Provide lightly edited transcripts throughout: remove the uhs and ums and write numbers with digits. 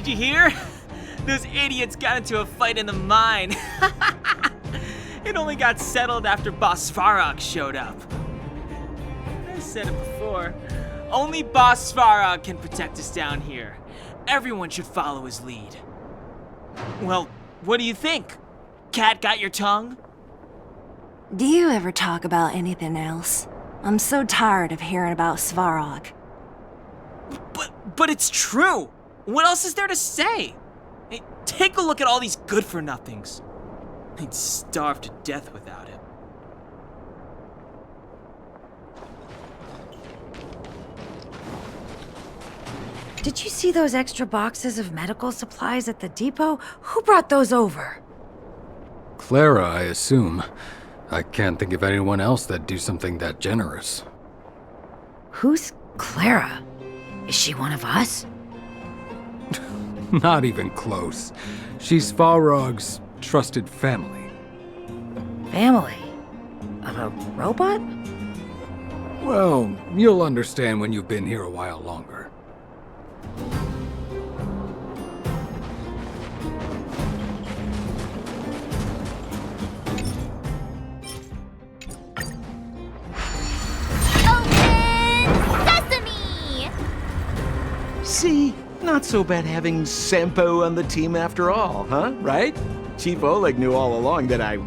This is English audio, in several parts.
did you hear? Those idiots got into a fight in the mine. It only got settled after Boss Svarog showed up. I said it before. Only Boss Svarog can protect us down here. Everyone should follow his lead. Well, what do you think? Cat got your tongue? Do you ever talk about anything else? I'm so tired of hearing about Svarog. But it's true. What else is there to say? Hey, take a look at all these good-for-nothings. They'd starve to death without him. Did you see those extra boxes of medical supplies at the depot? Who brought those over? Clara, I assume. I can't think of anyone else that'd do something that generous. Who's Clara? Is she one of us? Not even close. She's Farog's trusted family. Family? Of a robot? Well, you'll understand when you've been here a while longer. See, not so bad having Sampo on the team after all, huh? Right? Chief Oleg knew all along that I...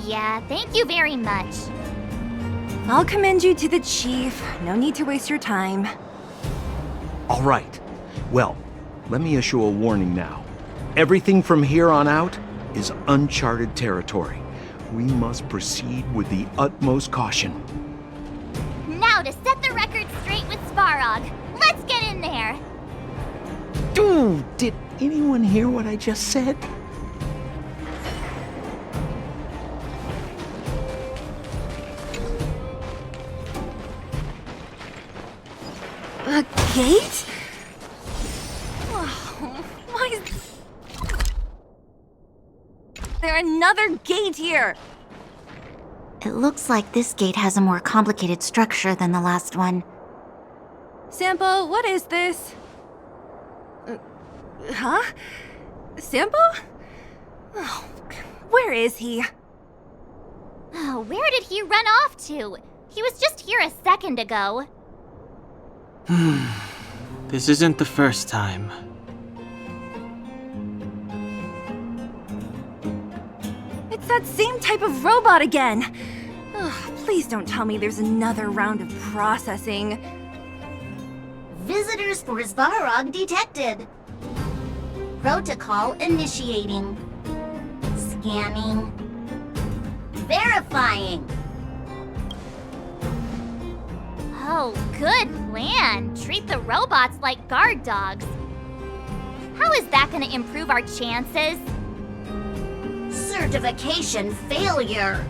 Yeah, thank you very much. I'll commend you to the chief. No need to waste your time. All right. Well, let me issue a warning now. Everything from here on out is uncharted territory. We must proceed with the utmost caution. Now to set the record straight with Svarog. Let's get in there! Dude, did anyone hear what I just said? A gate? Oh, why is there another gate here? It looks like this gate has a more complicated structure than the last one. Sampo, what is this? Huh? Sampo? Oh, where is he? Oh, where did he run off to? He was just here a second ago. This isn't the first time. It's that same type of robot again. Ugh, please don't tell me there's another round of processing. Visitors for Svarog detected. Protocol initiating. Scanning. Verifying. Oh, good plan. Treat the robots like guard dogs. How is that gonna improve our chances? Certification failure.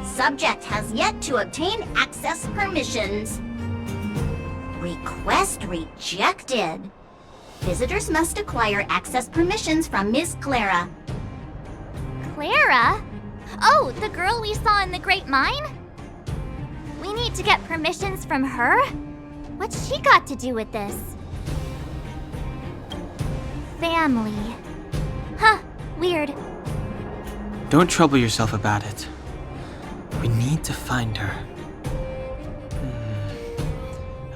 Subject has yet to obtain access permissions. Request rejected. Visitors must acquire access permissions from Miss Clara. Clara? Oh, the girl we saw in the Great Mine? We need to get permissions from her? What's she got to do with this? Family. Huh, weird. Don't trouble yourself about it. We need to find her.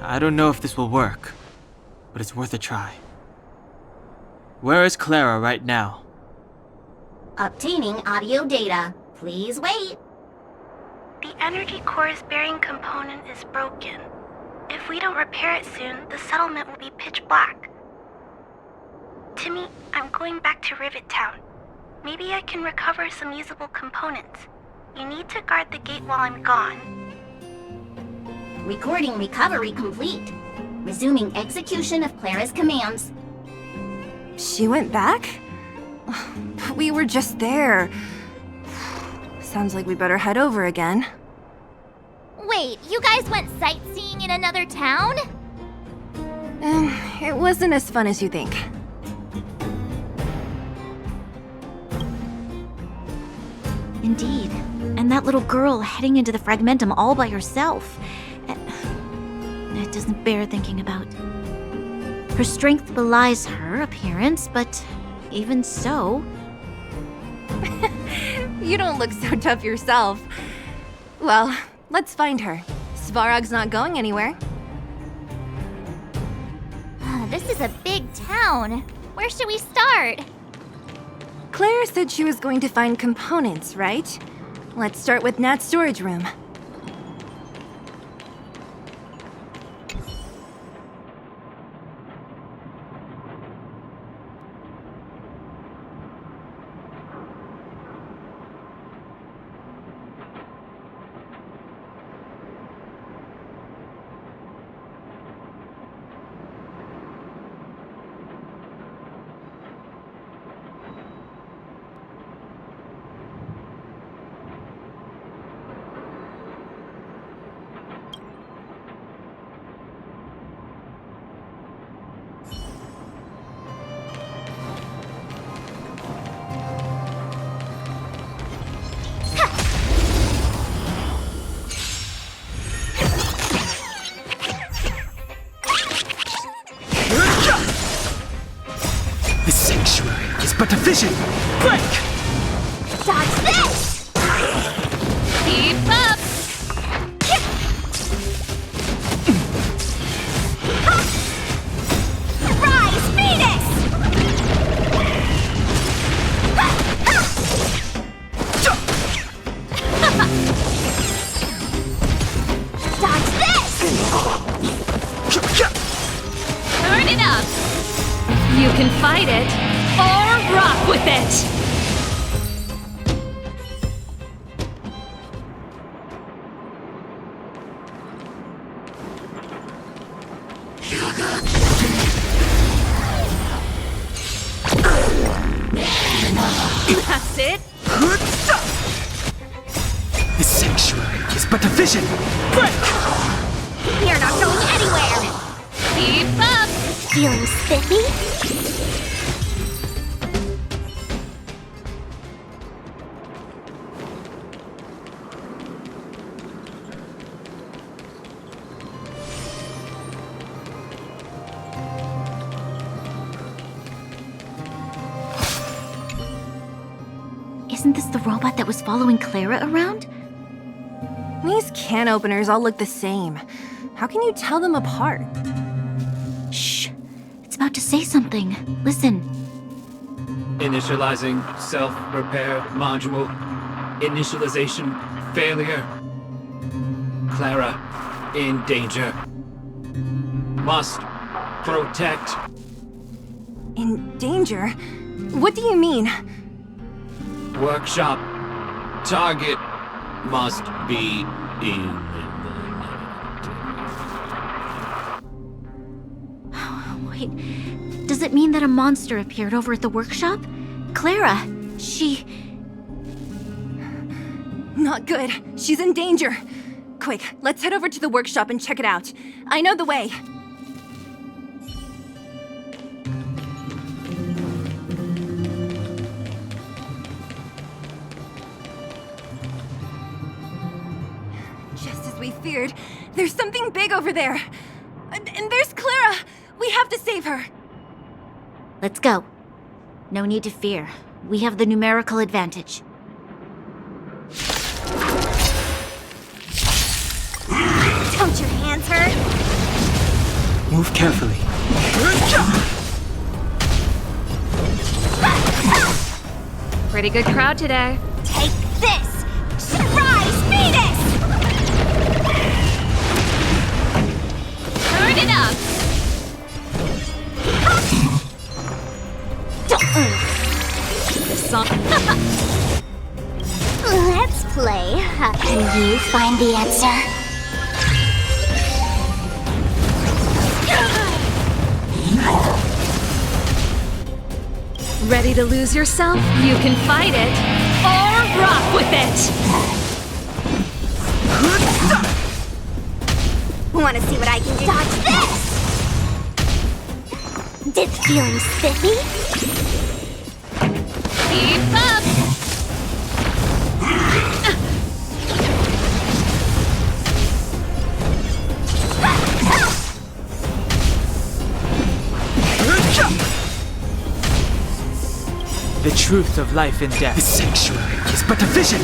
I don't know if this will work, but it's worth a try. Where is Clara right now? Obtaining audio data. Please wait. The energy core's bearing component is broken. If we don't repair it soon, the settlement will be pitch black. Timmy, I'm going back to Rivet Town. Maybe I can recover some usable components. You need to guard the gate while I'm gone. Recording recovery complete. Resuming execution of Clara's commands. She went back? But we were just there. Sounds like we better head over again. Wait, you guys went sightseeing in another town? It wasn't as fun as you think. Indeed. And that little girl heading into the Fragmentum all by herself. It doesn't bear thinking about. Her strength belies her appearance, but even so... You don't look so tough yourself. Well, let's find her. Svarog's not going anywhere. This is a big town. Where should we start? Clara said she was going to find components, right? Let's start with Nat's storage room. The sanctuary is but a vision. Break! Dodge this! Keep up! Rise, Phoenix! Dodge this! Turn it up! You can fight it, or rock with it! That's it. The sanctuary is but a vision. Break! You're not going anywhere! Keep up! Feeling spiffy? Isn't this the robot that was following Clara around? These can openers all look the same. How can you tell them apart? Shh! It's about to say something. Listen. Initializing self-repair module. Initialization failure. Clara in danger. Must protect. In danger? What do you mean? Workshop. Target must be eliminated. Wait, does it mean that a monster appeared over at the workshop? Clara, she... Not good. She's in danger. Quick, let's head over to the workshop and check it out. I know the way. Just as we feared, there's something big over there. And there's Clara. We have to save her. Let's go. No need to fear. We have the numerical advantage. Don't your hands hurt? Move carefully. Pretty good crowd today. Take this! Surprise, Venus! Turn it up! Let's play. Can you find the answer? Ready to lose yourself? You can fight it, or rock with it! Want to see what I can do? Dodge this! Did feeling spiffy? Keep up! The truth of life and death. The sanctuary is but a vision.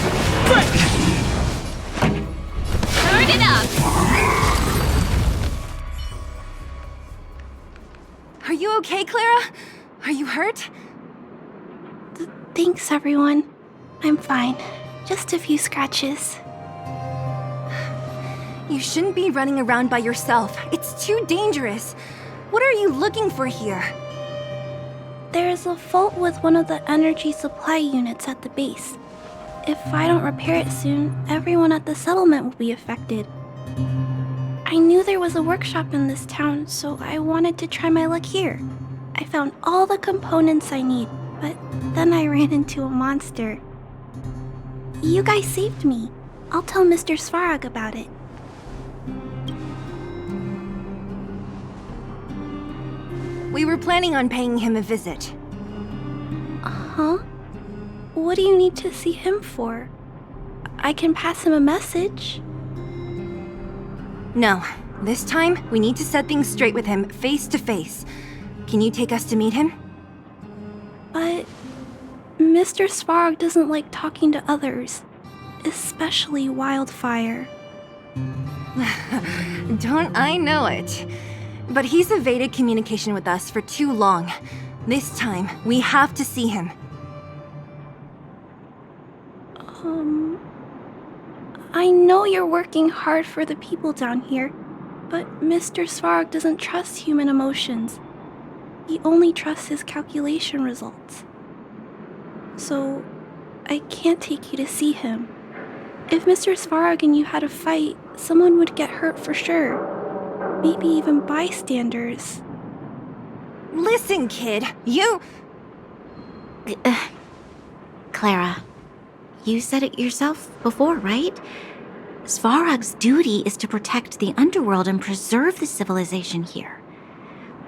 Turn it up! Are you okay, Clara? Are you hurt? Thanks, everyone. I'm fine. Just a few scratches. You shouldn't be running around by yourself. It's too dangerous. What are you looking for here? There is a fault with one of the energy supply units at the base. If I don't repair it soon, everyone at the settlement will be affected. I knew there was a workshop in this town, so I wanted to try my luck here. I found all the components I need, but then I ran into a monster. You guys saved me. I'll tell Mr. Svarog about it. We were planning on paying him a visit. Huh? What do you need to see him for? I can pass him a message. No. This time, we need to set things straight with him, face to face. Can you take us to meet him? But Mr. Svarog doesn't like talking to others, especially Wildfire. Don't I know it? But he's evaded communication with us for too long. This time, we have to see him. I know you're working hard for the people down here, but Mr. Svarog doesn't trust human emotions. He only trusts his calculation results. So, I can't take you to see him. If Mr. Svarog and you had a fight, someone would get hurt for sure. Maybe even bystanders. Listen, kid, you... Clara, you said it yourself before, right? Svarog's duty is to protect the underworld and preserve the civilization here.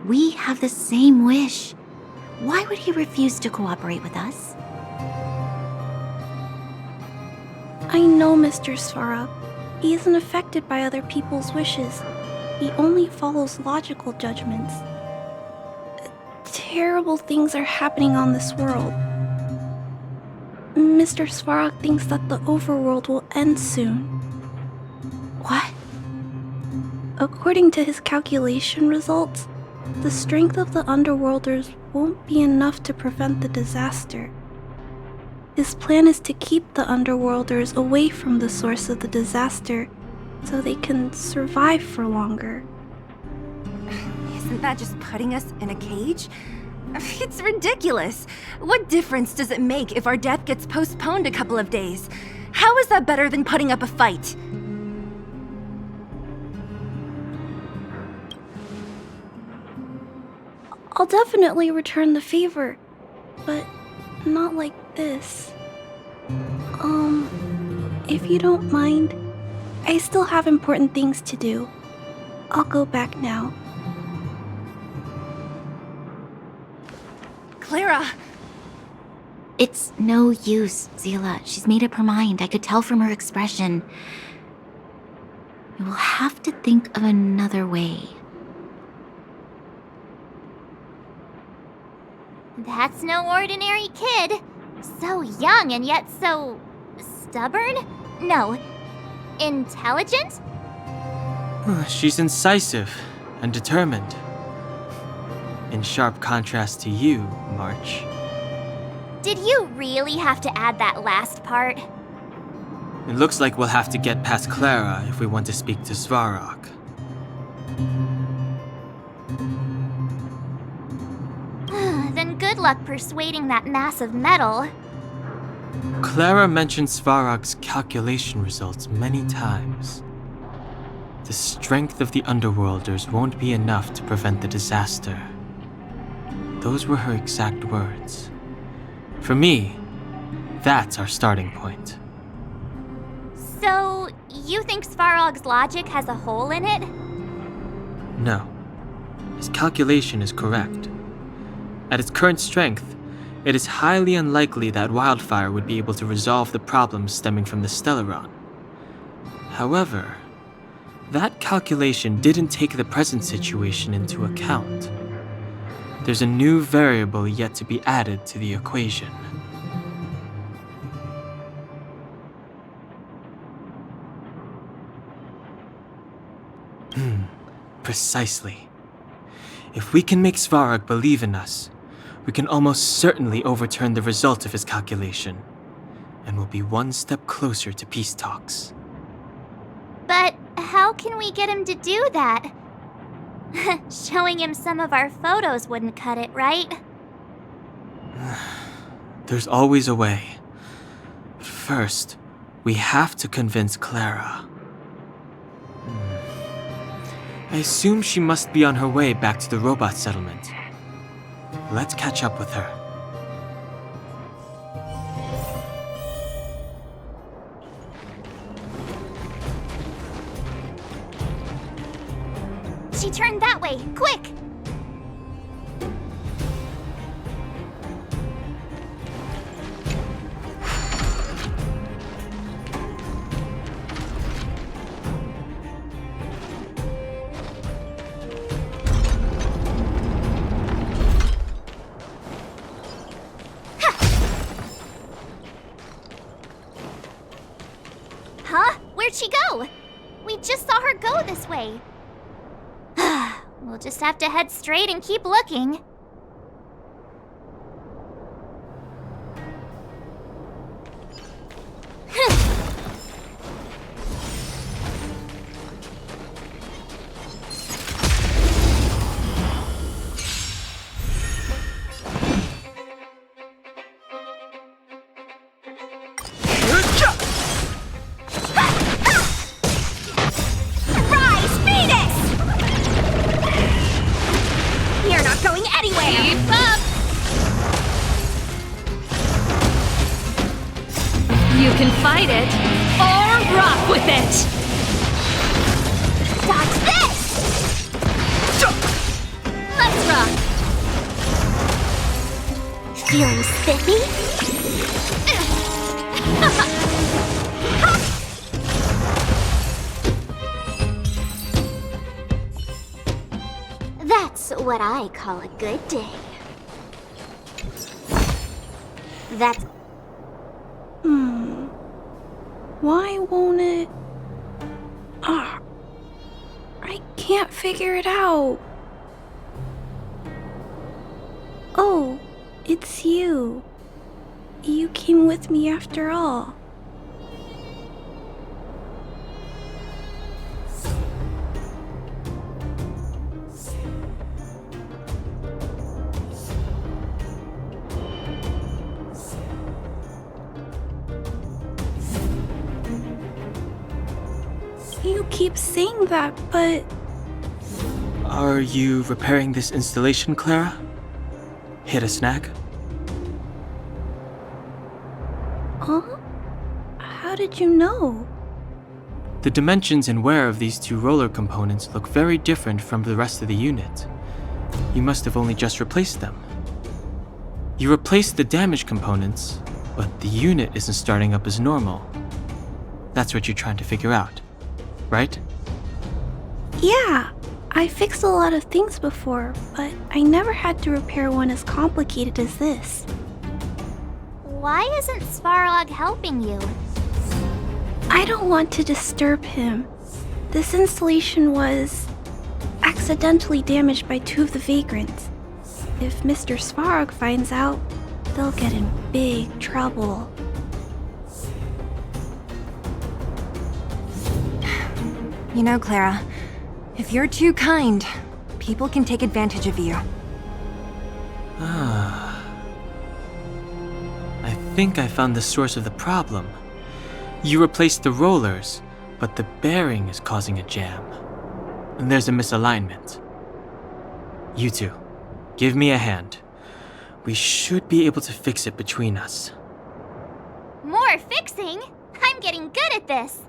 We have the same wish. Why would he refuse to cooperate with us? I know Mr. Svarog. He isn't affected by other people's wishes. He only follows logical judgments. Terrible things are happening on this world. Mr. Svarog thinks that the overworld will end soon. What? According to his calculation results, the strength of the Underworlders won't be enough to prevent the disaster. His plan is to keep the Underworlders away from the source of the disaster so they can survive for longer. Isn't that just putting us in a cage? It's ridiculous. What difference does it make if our death gets postponed a couple of days? How is that better than putting up a fight? I'll definitely return the favor, but not like this. If you don't mind, I still have important things to do. I'll go back now. Clara! It's no use, Zila. She's made up her mind. I could tell from her expression. We'll have to think of another way. That's no ordinary kid. So young and yet so... stubborn? No. Intelligent? She's incisive and determined. In sharp contrast to you, March. Did you really have to add that last part? It looks like we'll have to get past Clara if we want to speak to Svarog. Then good luck persuading that mass of metal. Clara mentioned Svarog's calculation results many times. The strength of the Underworlders won't be enough to prevent the disaster. Those were her exact words. For me, that's our starting point. So, you think Svarog's logic has a hole in it? No. His calculation is correct. At its current strength, it is highly unlikely that Wildfire would be able to resolve the problems stemming from the Stellaron. However, that calculation didn't take the present situation into account. there's a new variable yet to be added to the equation. Precisely. If we can make Svarog believe in us, we can almost certainly overturn the result of his calculation, and we'll be one step closer to peace talks. But how can we get him to do that? Showing him some of our photos wouldn't cut it, right? There's always a way. But first, we have to convince Clara. I assume she must be on her way back to the robot settlement. Let's catch up with her. She turned that way, quick! Huh? Where'd she go? We just saw her go this way. We'll just have to head straight and keep looking. You can fight it, or rock with it! Dodge this! Let's rock! Feeling spiffy? That's what I call a good day. That's... Why won't it... I can't figure it out. Oh, it's you. You came with me after all. You keep saying that, but... Are you repairing this installation, Clara? Hit a snag? Huh? How did you know? The dimensions and wear of these two roller components look very different from the rest of the unit. You must have only just replaced them. You replaced the damaged components, but the unit isn't starting up as normal. That's what you're trying to figure out, right? Yeah, I fixed a lot of things before, but I never had to repair one as complicated as this. Why isn't Svarog helping you? I don't want to disturb him. This installation was accidentally damaged by two of the vagrants. If Mr. Svarog finds out, they'll get in big trouble. You know, Clara, if you're too kind, people can take advantage of you. I think I found the source of the problem. You replaced the rollers, but the bearing is causing a jam. And there's a misalignment. You two, give me a hand. We should be able to fix it between us. More fixing? I'm getting good at this.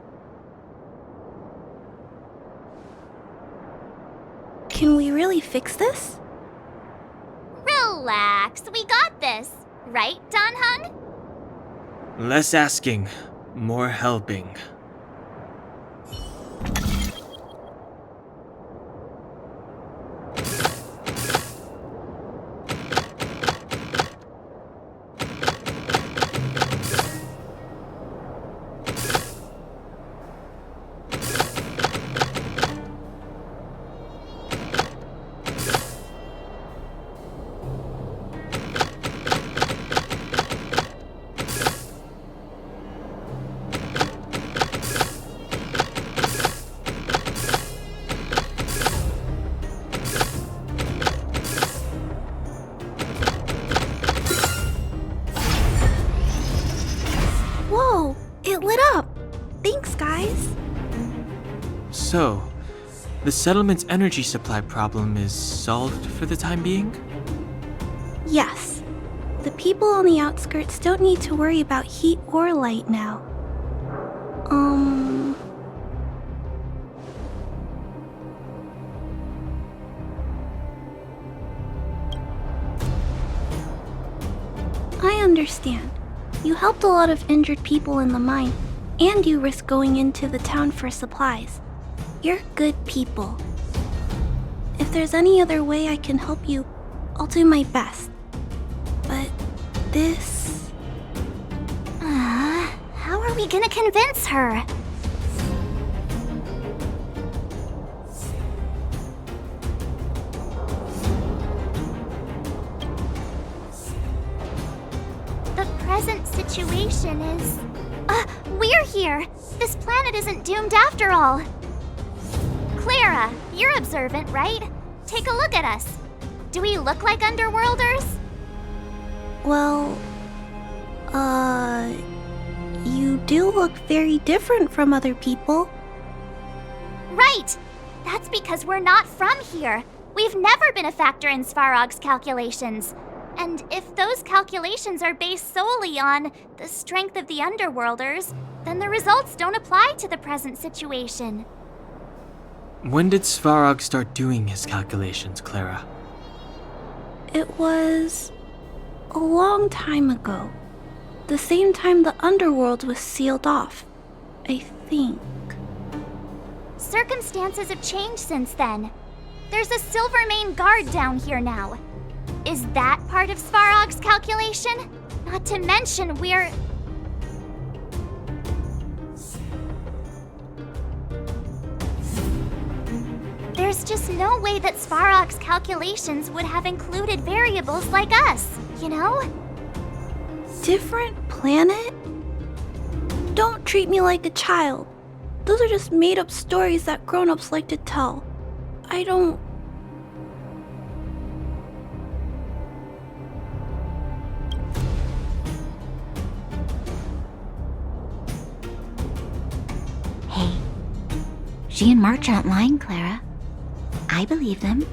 Can we really fix this? Relax, we got this. Right, Don Hung? Less asking, more helping. So, the settlement's energy supply problem is solved for the time being? Yes. The people on the outskirts don't need to worry about heat or light now. I understand. You helped a lot of injured people in the mine, and you risked going into the town for supplies. You're good people. If there's any other way I can help you, I'll do my best. But this... How are we gonna convince her? The present situation is... we're here! This planet isn't doomed after all! Clara, you're observant, right? Take a look at us. Do we look like Underworlders? Well... You do look very different from other people. Right! That's because we're not from here. We've never been a factor in Svarog's calculations. And if those calculations are based solely on the strength of the Underworlders, then the results don't apply to the present situation. When did Svarog start doing his calculations, Clara? It was... a long time ago. The same time the underworld was sealed off, I think. Circumstances have changed since then. There's a Silvermane guard down here now. Is that part of Svarog's calculation? Not to mention we're... There's just no way that Svarog's calculations would have included variables like us, you know? Different planet? Don't treat me like a child. Those are just made-up stories that grown-ups like to tell. I don't... Hey, she and March aren't lying, Clara. I believe them.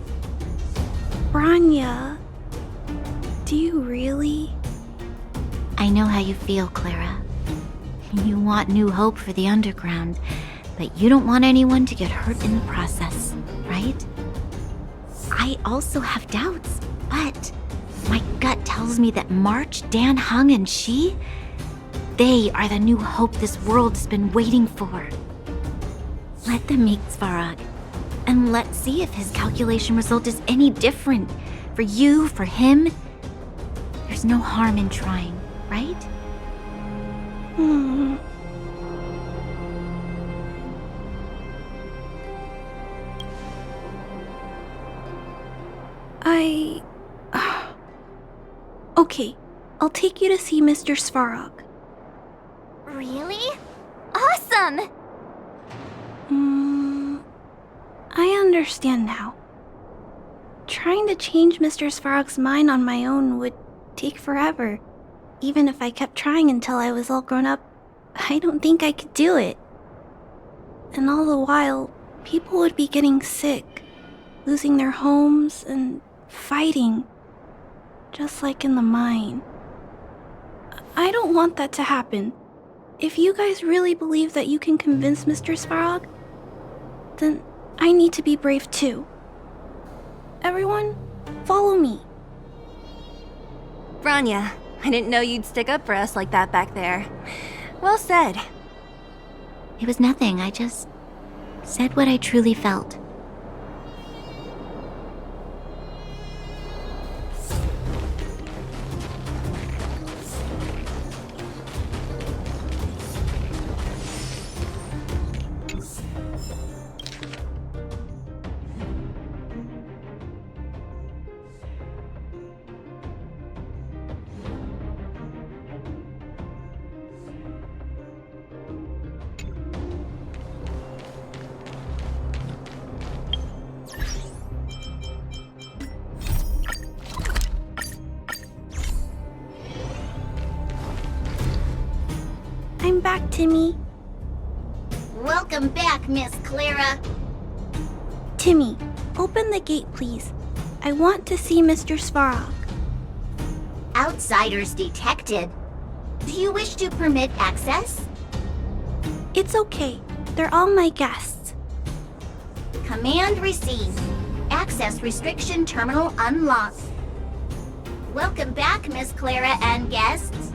Branya, do you really? I know how you feel, Clara. You want new hope for the underground, but you don't want anyone to get hurt in the process, right? I also have doubts, but my gut tells me that March, Dan Hung, and she, they are the new hope this world's been waiting for. Let them meet Svarog, and let's see if his calculation result is any different. For you, for him, there's no harm in trying, right? Okay, I'll take you to see Mr. Svarog. Really? Awesome! I understand now. Trying to change Mr. Svarog's mind on my own would take forever. Even if I kept trying until I was all grown up, I don't think I could do it. And all the while, people would be getting sick, losing their homes, and fighting. Just like in the mine. I don't want that to happen. If you guys really believe that you can convince Mr. Svarog, then I need to be brave too. Everyone, follow me. Branya, I didn't know you'd stick up for us like that back there. Well said. It was nothing, I just said what I truly felt. I'm back, Timmy. Welcome back, Miss Clara. Timmy, open the gate, please. I want to see Mr. Svarog. Outsiders detected. Do you wish to permit access? It's okay. They're all my guests. Command received. Access restriction terminal unlocked. Welcome back, Miss Clara and guests.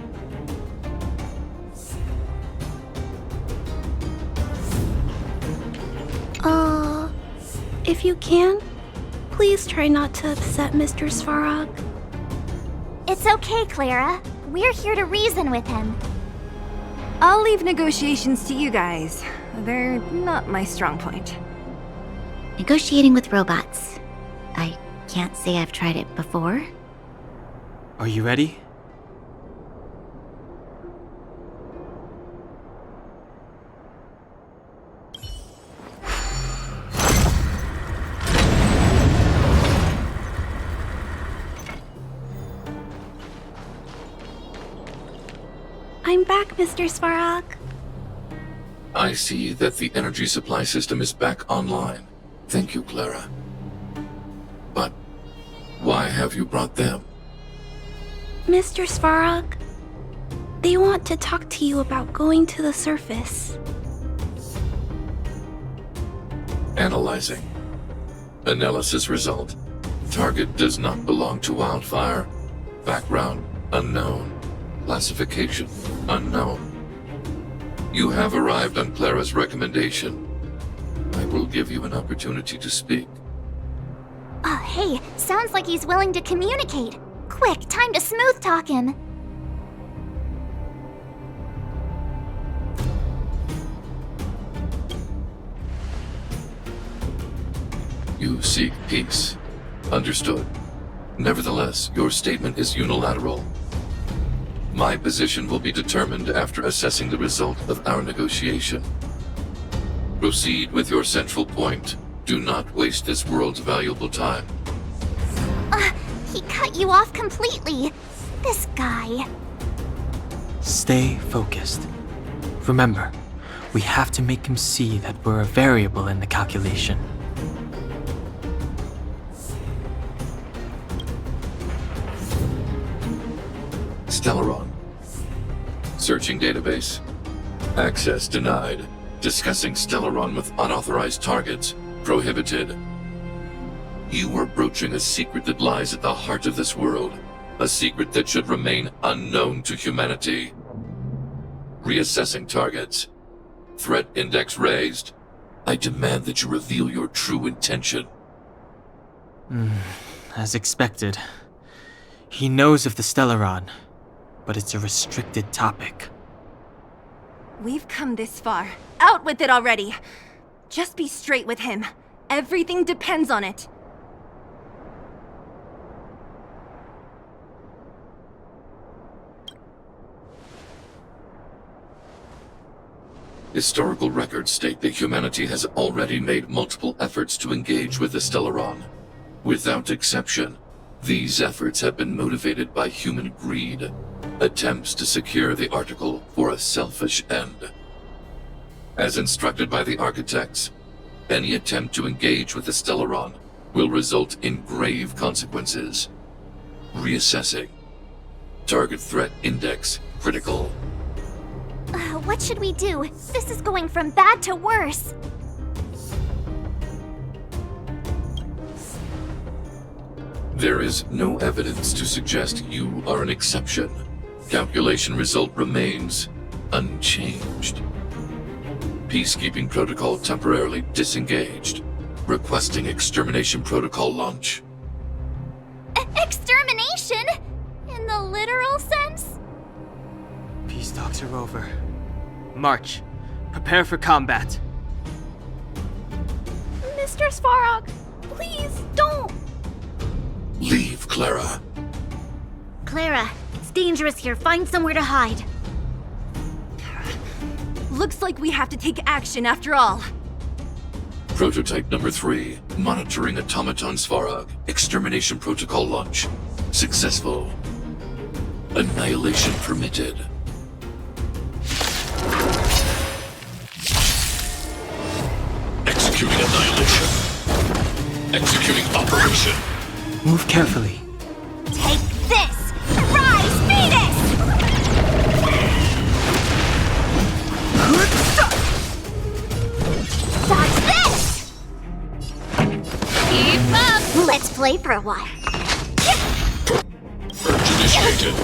If you can, please try not to upset Mr. Svarog. It's okay, Clara. We're here to reason with him. I'll leave negotiations to you guys. They're not my strong point. Negotiating with robots. I can't say I've tried it before. Are you ready? I'm back, Mr. Svarog. I see that the energy supply system is back online. Thank you, Clara. But why have you brought them? Mr. Svarog, they want to talk to you about going to the surface. Analyzing. Analysis result. Target does not belong to Wildfire. Background unknown. Classification unknown. You have arrived on Clara's recommendation. I will give you an opportunity to speak. Oh, hey, sounds like he's willing to communicate. Quick, time to smooth talk him. You seek peace. Understood. Nevertheless, your statement is unilateral. My position will be determined after assessing the result of our negotiation. Proceed with your central point. Do not waste this world's valuable time. He cut you off completely. This guy. Stay focused. Remember, we have to make him see that we're a variable in the calculation. Stellaron. Searching database. Access denied. Discussing Stellaron with unauthorized targets. Prohibited. You are broaching a secret that lies at the heart of this world. A secret that should remain unknown to humanity. Reassessing targets. Threat index raised. I demand that you reveal your true intention. As expected. He knows of the Stellaron, but it's a restricted topic. We've come this far. Out with it already! Just be straight with him. Everything depends on it. Historical records state that humanity has already made multiple efforts to engage with the Stellaron. Without exception, these efforts have been motivated by human greed, attempts to secure the article for a selfish end. As instructed by the architects, any attempt to engage with the Stellaron will result in grave consequences. Reassessing. Target threat index critical. What should we do? This is going from bad to worse. There is no evidence to suggest you are an exception. Calculation result remains unchanged. Peacekeeping protocol temporarily disengaged. Requesting extermination protocol launch. Extermination? In the literal sense? Peace talks are over. March. Prepare for combat. Mr. Svarog, please don't! Leave, Clara. Clara, it's dangerous here. Find somewhere to hide. Looks like we have to take action after all. Prototype number 3. Monitoring automaton Svarog. Extermination protocol launch. Successful. Annihilation permitted. Executing operation. Move carefully. Take this! Rise, Venus! Dodge this! Keep up! Let's play for a while. Urge initiated.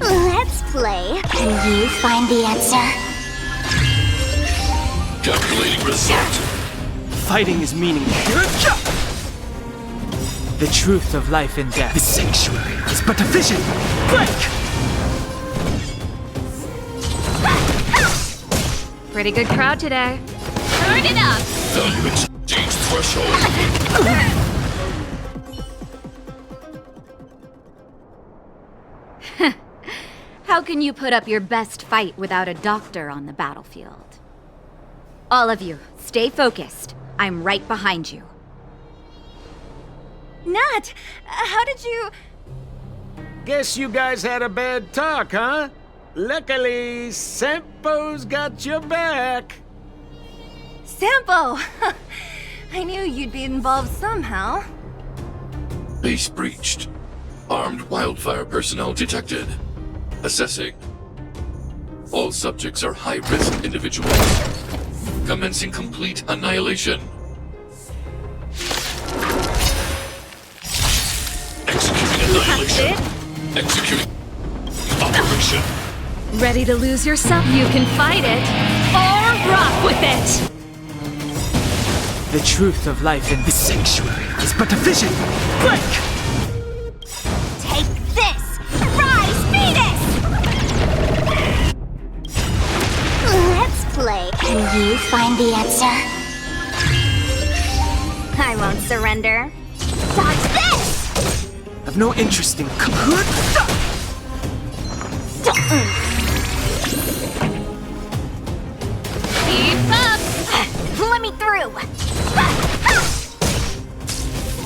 Let's play. Can you find the answer? Calculating result. Fighting is meaningless. The truth of life and death. The sanctuary is but a vision. Break! Pretty good crowd today. Turn it up! Value exceeds threshold. How can you put up your best fight without a doctor on the battlefield? All of you, stay focused. I'm right behind you. Nat, how did you... Guess you guys had a bad talk, huh? Luckily, Sampo's got your back. Sampo! I knew you'd be involved somehow. Base breached. Armed wildfire personnel detected. Assessing. All subjects are high-risk individuals. Commencing complete annihilation. Executing annihilation. Executing operation. Ready to lose yourself? You can fight it, or rock with it! The truth of life and The sanctuary is but a vision. break! Take this! Rise, Venus! Let's play. Can you find the answer? I won't surrender. Dodge this! I've no interest in Keep up! Let me through!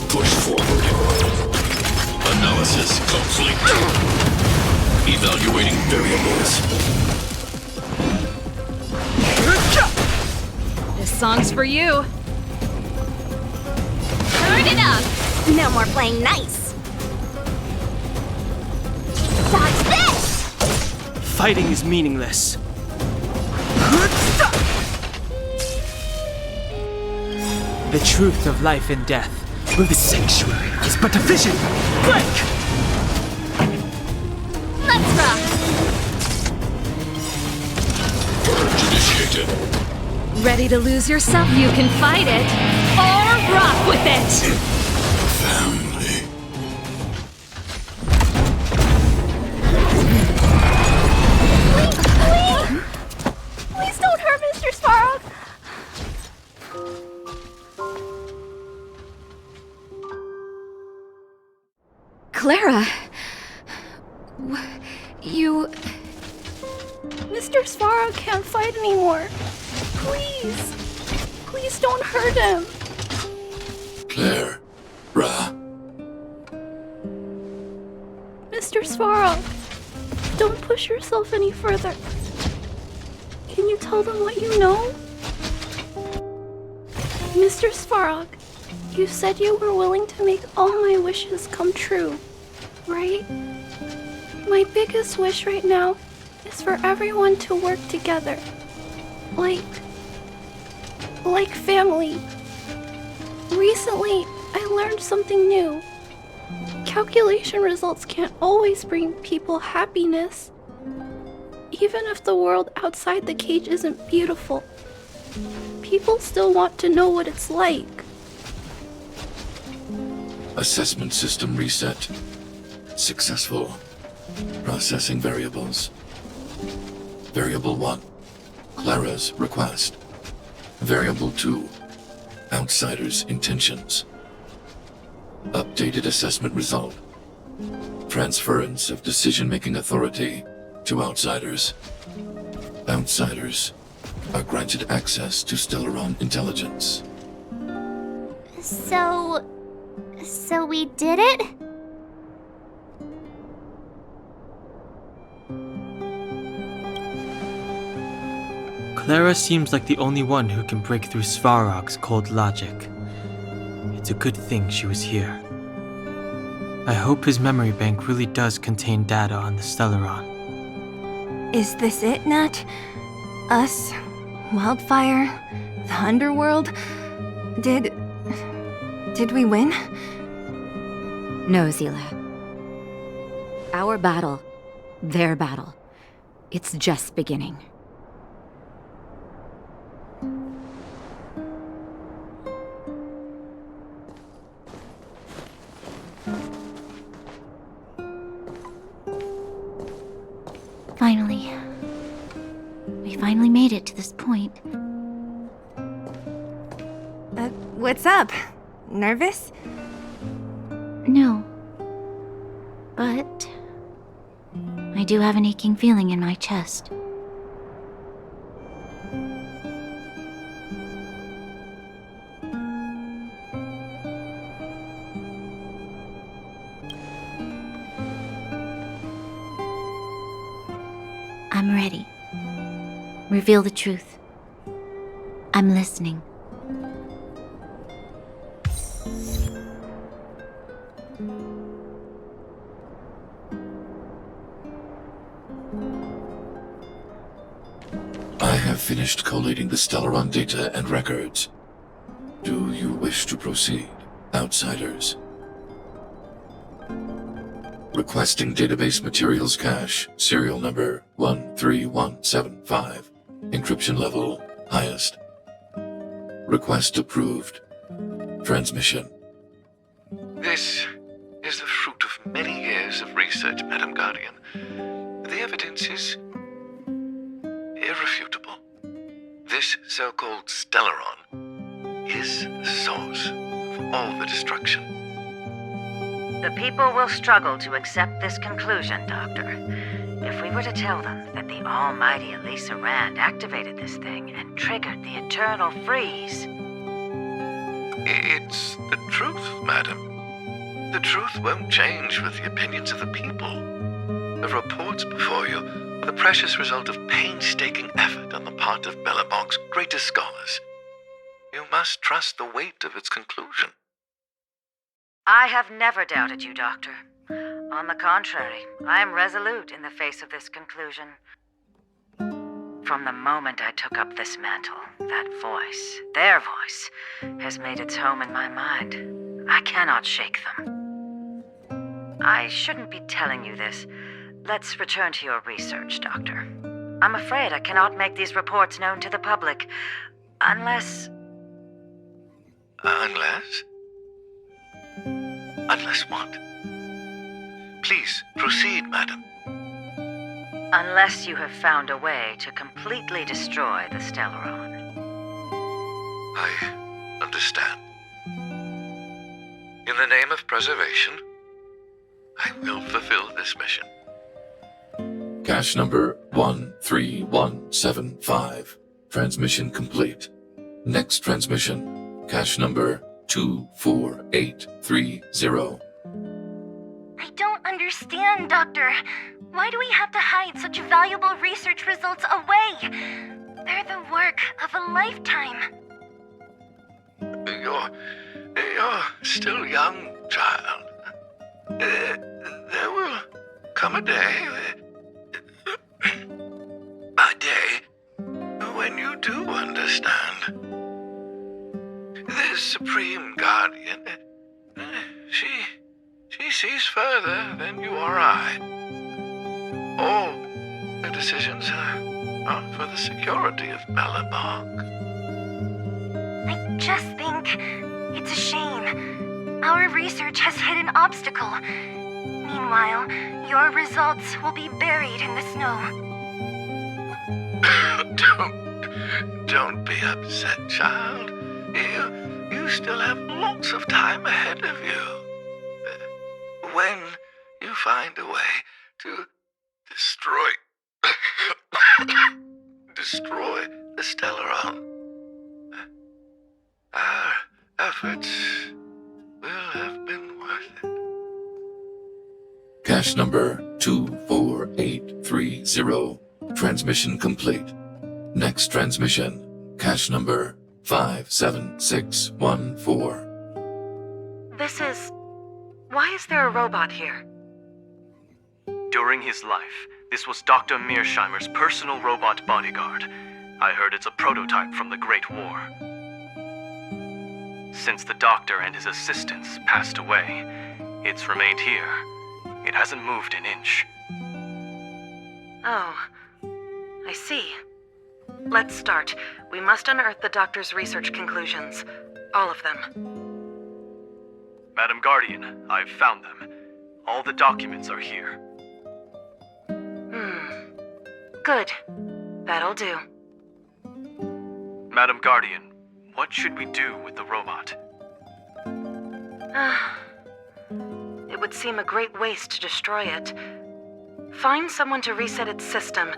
Push forward. Analysis complete. Evaluating variables. This song's for you. Turn it up! No more playing nice. Dodge this! Fighting is meaningless. The truth of life and death. The sanctuary is but a vision. Break! Let's rock! Purge initiated. Ready to lose yourself? You can fight it, or rock with it! Family. Please don't hurt Mr. Svarog! Clara... You... Mr. Svarog can't fight anymore. Please. Please don't hurt him. Claire. Ra. Mr. Svarog, don't push yourself any further. Can you tell them what you know? Mr. Svarog, you said you were willing to make all my wishes come true, right? My biggest wish right now is for everyone to work together. Like family. Recently, I learned something new. Calculation results can't always bring people happiness. Even if the world outside the cage isn't beautiful, people still want to know what it's like. Assessment system reset. Successful. Processing variables. Variable 1. Clara's request. Variable 2. Outsider's intentions. Updated assessment result. Transference of decision-making authority to outsiders. Outsiders are granted access to Stellaron intelligence. So we did it? Clara seems like the only one who can break through Svarog's cold logic. It's a good thing she was here. I hope his memory bank really does contain data on the Stellaron. Is this it, Nat? Us? Wildfire? The underworld? Did we win? No, Zila. Our battle, their battle, it's just beginning. Finally. We finally made it to this point. What's up? Nervous? No. But I do have an aching feeling in my chest. I'm ready. Reveal the truth. I'm listening. I have finished collating the Stellaron data and records. Do you wish to proceed, outsiders? Requesting database materials cache, serial number 13175. Encryption level, highest. Request approved. Transmission. This is the fruit of many years of research, Madam Guardian. The evidence is irrefutable. This so-called Stellaron is the source of all the destruction. The people will struggle to accept this conclusion, Doctor. If we were to tell them that the almighty Elisa Rand activated this thing and triggered the eternal freeze... It's the truth, madam. The truth won't change with the opinions of the people. The reports before you are the precious result of painstaking effort on the part of Bellabog's greatest scholars. You must trust the weight of its conclusion. I have never doubted you, Doctor. On the contrary, I am resolute in the face of this conclusion. From the moment I took up this mantle, that voice, their voice, has made its home in my mind. I cannot shake them. I shouldn't be telling you this. Let's return to your research, Doctor. I'm afraid I cannot make these reports known to the public, unless... Unless? Unless what? Please, proceed, madam. Unless you have found a way to completely destroy the Stellaron. I understand. In the name of preservation, I will fulfill this mission. Cache number 13175. Transmission complete. Next transmission. Cache number 24830. I don't understand, Doctor. Why do we have to hide such valuable research results away? They're the work of a lifetime. You're still young, child. There will come a day, when you do understand. This Supreme Guardian, she sees further than you or I. All her decisions are for the security of Bellabog. I just think it's a shame. Our research has hit an obstacle. Meanwhile, your results will be buried in the snow. Don't be upset, child. You still have lots of time ahead of you. When you find a way to destroy the Stellaron, our efforts will have been worth it. Cache number 24830. Transmission complete. Next transmission. Cache number 57614. Why is there a robot here? During his life, this was Dr. Mearsheimer's personal robot bodyguard. I heard it's a prototype from the Great War. Since the doctor and his assistants passed away, it's remained here. It hasn't moved an inch. Oh, I see. Let's start. We must unearth the doctor's research conclusions. All of them. Madam Guardian, I've found them. All the documents are here. Good. That'll do. Madam Guardian, what should we do with the robot? It would seem a great waste to destroy it. Find someone to reset its system,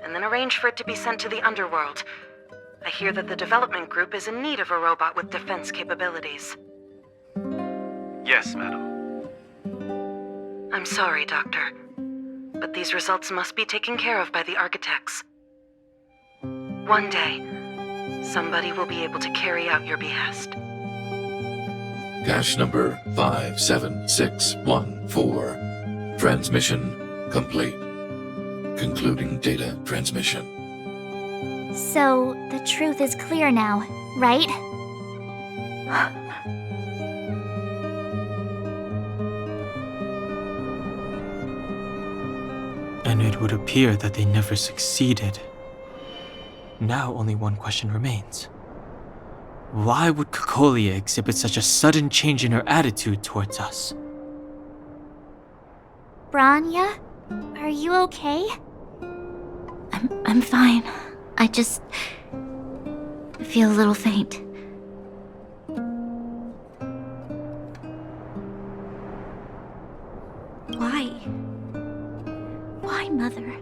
and then arrange for it to be sent to the underworld. I hear that the development group is in need of a robot with defense capabilities. Yes, madam. I'm sorry, Doctor, but these results must be taken care of by the architects. One day, somebody will be able to carry out your behest. Cache number 57614. Transmission complete. Concluding data transmission. So, the truth is clear now, right? And it would appear that they never succeeded. Now only one question remains. Why would Kokolia exhibit such a sudden change in her attitude towards us? Branya? Are you okay? I'm fine. I just feel a little faint. Why, Mother?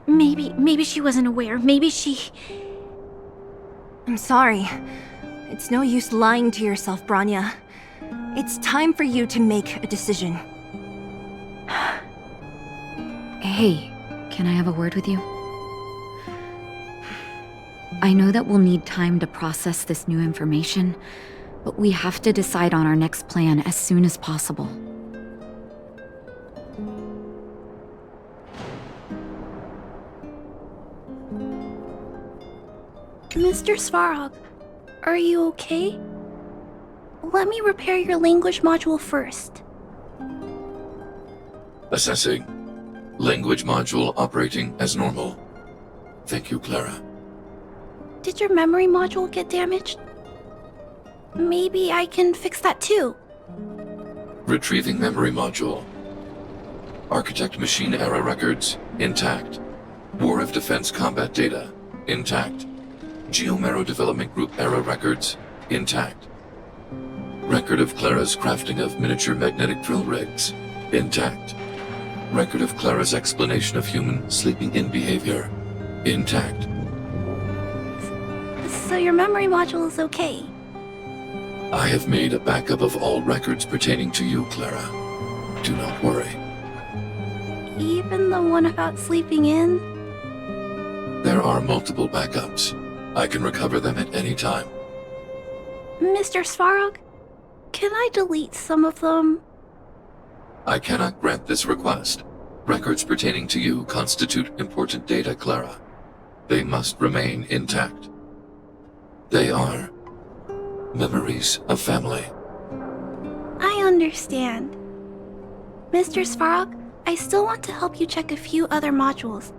Maybe she wasn't aware. Maybe she... I'm sorry. It's no use lying to yourself, Branya. It's time for you to make a decision. Hey, can I have a word with you? I know that we'll need time to process this new information, but we have to decide on our next plan as soon as possible. Mr. Svarog, are you okay? Let me repair your language module first. Assessing. Language module operating as normal. Thank you, Clara. Did your memory module get damaged? Maybe I can fix that too. Retrieving memory module. Architect machine error records, intact. War of Defense combat data, intact. Geomero Development Group error records, intact. Record of Clara's crafting of miniature magnetic drill rigs, intact. Record of Clara's explanation of human sleeping-in behavior, intact. So your memory module is okay? I have made a backup of all records pertaining to you, Clara. Do not worry. Even the one about sleeping in? There are multiple backups. I can recover them at any time. Mr. Svarog, can I delete some of them? I cannot grant this request. Records pertaining to you constitute important data, Clara. They must remain intact. They are memories of family. I understand. Mr. Svarog, I still want to help you check a few other modules.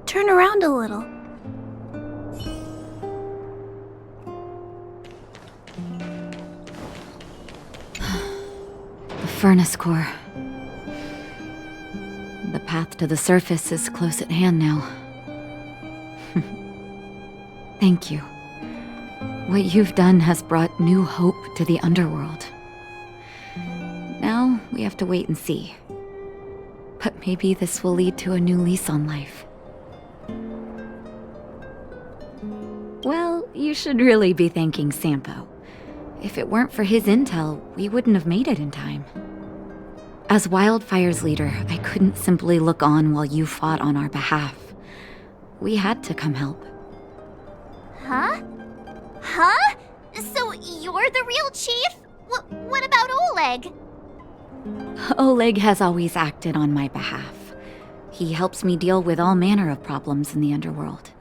Turn around a little. The furnace core. The path to the surface is close at hand now. Thank you. What you've done has brought new hope to the underworld. Now we have to wait and see. But maybe this will lead to a new lease on life. Well, you should really be thanking Sampo. If it weren't for his intel, we wouldn't have made it in time. As Wildfire's leader, I couldn't simply look on while you fought on our behalf. We had to come help. Huh? Huh? So you're the real chief? What about Oleg? Oleg has always acted on my behalf. He helps me deal with all manner of problems in the underworld.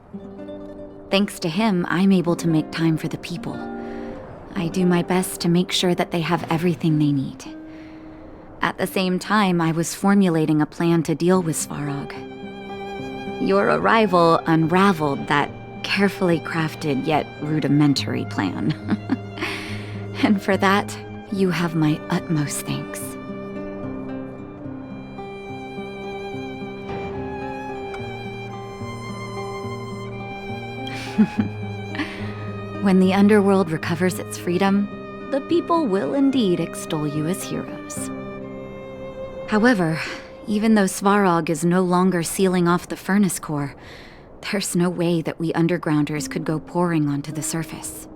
Thanks to him, I'm able to make time for the people. I do my best to make sure that they have everything they need. At the same time, I was formulating a plan to deal with Svarog. Your arrival unraveled that carefully crafted yet rudimentary plan. And for that, you have my utmost thanks. When the underworld recovers its freedom, the people will indeed extol you as heroes. However, even though Svarog is no longer sealing off the furnace core, there's no way that we undergrounders could go pouring onto the surface.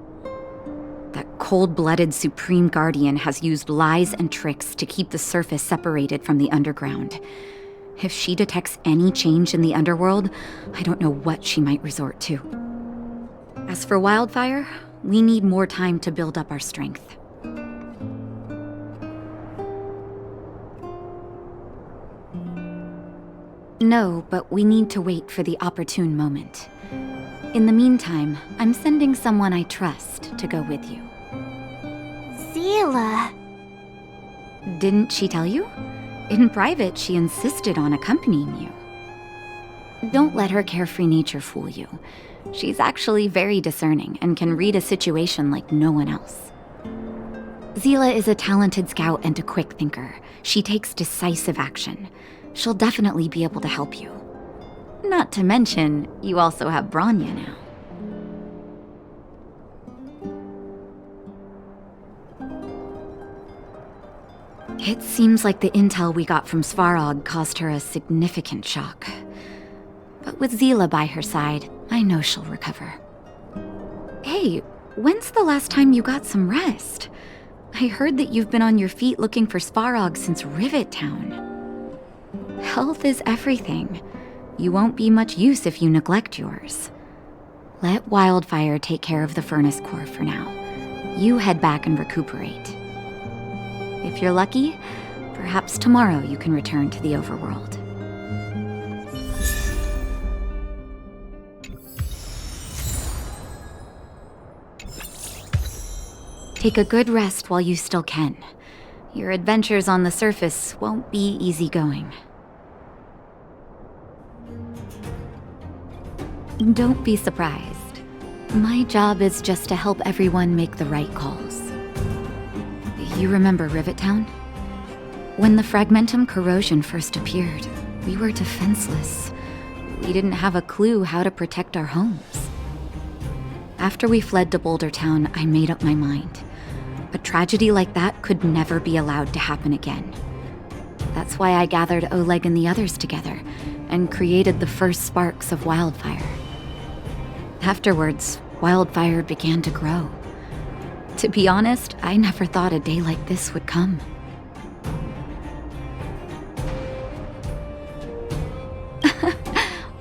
That cold-blooded Supreme Guardian has used lies and tricks to keep the surface separated from the underground. If she detects any change in the underworld, I don't know what she might resort to. As for Wildfire, we need more time to build up our strength. No, but we need to wait for the opportune moment. In the meantime, I'm sending someone I trust to go with you. Zila. Didn't she tell you? In private, she insisted on accompanying you. Don't let her carefree nature fool you. She's actually very discerning and can read a situation like no one else. Zila is a talented scout and a quick thinker. She takes decisive action. She'll definitely be able to help you. Not to mention, you also have Branya now. It seems like the intel we got from Svarog caused her a significant shock. But with Zila by her side, I know she'll recover. Hey, when's the last time you got some rest? I heard that you've been on your feet looking for Svarog since Rivet Town. Health is everything. You won't be much use if you neglect yours. Let Wildfire take care of the furnace core for now. You head back and recuperate. If you're lucky, perhaps tomorrow you can return to the overworld. Take a good rest while you still can. Your adventures on the surface won't be easy going. Don't be surprised. My job is just to help everyone make the right calls. You remember Rivet Town? When the Fragmentum corrosion first appeared, we were defenseless. We didn't have a clue how to protect our homes. After we fled to Boulder Town, I made up my mind. A tragedy like that could never be allowed to happen again. That's why I gathered Oleg and the others together and created the first sparks of Wildfire. Afterwards, Wildfire began to grow. To be honest, I never thought a day like this would come.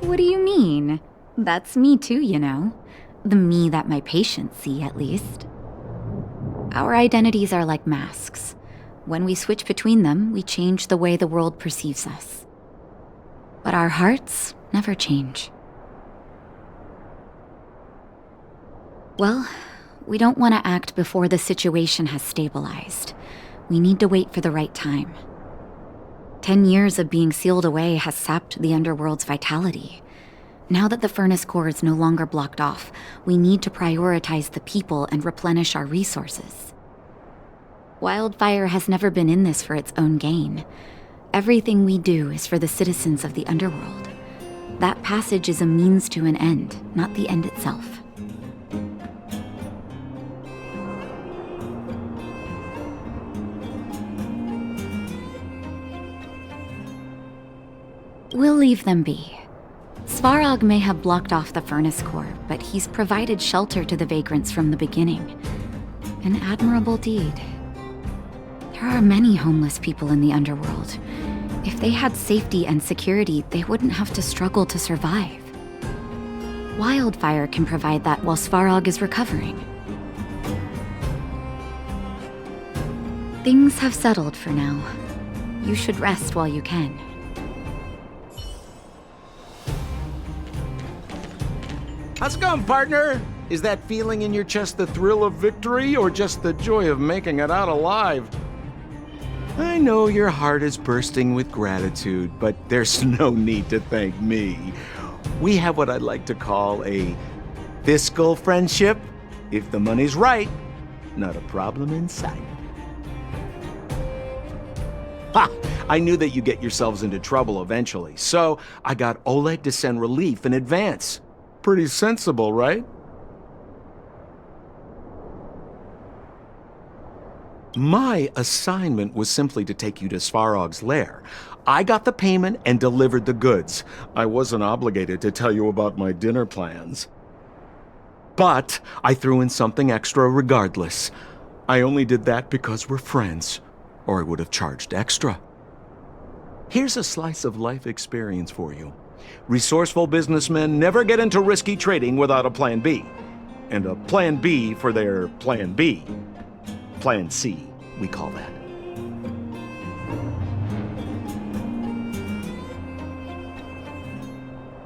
What do you mean? That's me too, you know. The me that my patients see, at least. Our identities are like masks. When we switch between them, we change the way the world perceives us. But our hearts never change. Well, we don't want to act before the situation has stabilized. We need to wait for the right time. 10 years of being sealed away has sapped the underworld's vitality. Now that the furnace core is no longer blocked off, we need to prioritize the people and replenish our resources. Wildfire has never been in this for its own gain. Everything we do is for the citizens of the underworld. That passage is a means to an end, not the end itself. We'll leave them be. Svarog may have blocked off the furnace core, but he's provided shelter to the vagrants from the beginning. An admirable deed. There are many homeless people in the underworld. If they had safety and security, they wouldn't have to struggle to survive. Wildfire can provide that while Svarog is recovering. Things have settled for now. You should rest while you can. How's it going, partner? Is that feeling in your chest the thrill of victory, or just the joy of making it out alive? I know your heart is bursting with gratitude, but there's no need to thank me. We have what I'd like to call a fiscal friendship. If the money's right, not a problem in sight. Ha! I knew that you'd get yourselves into trouble eventually, so I got Oleg to send relief in advance. Pretty sensible, right? My assignment was simply to take you to Svarog's lair. I got the payment and delivered the goods. I wasn't obligated to tell you about my dinner plans. But I threw in something extra regardless. I only did that because we're friends, or I would have charged extra. Here's a slice of life experience for you. Resourceful businessmen never get into risky trading without a plan B. And a plan B for their plan B. Plan C, we call that.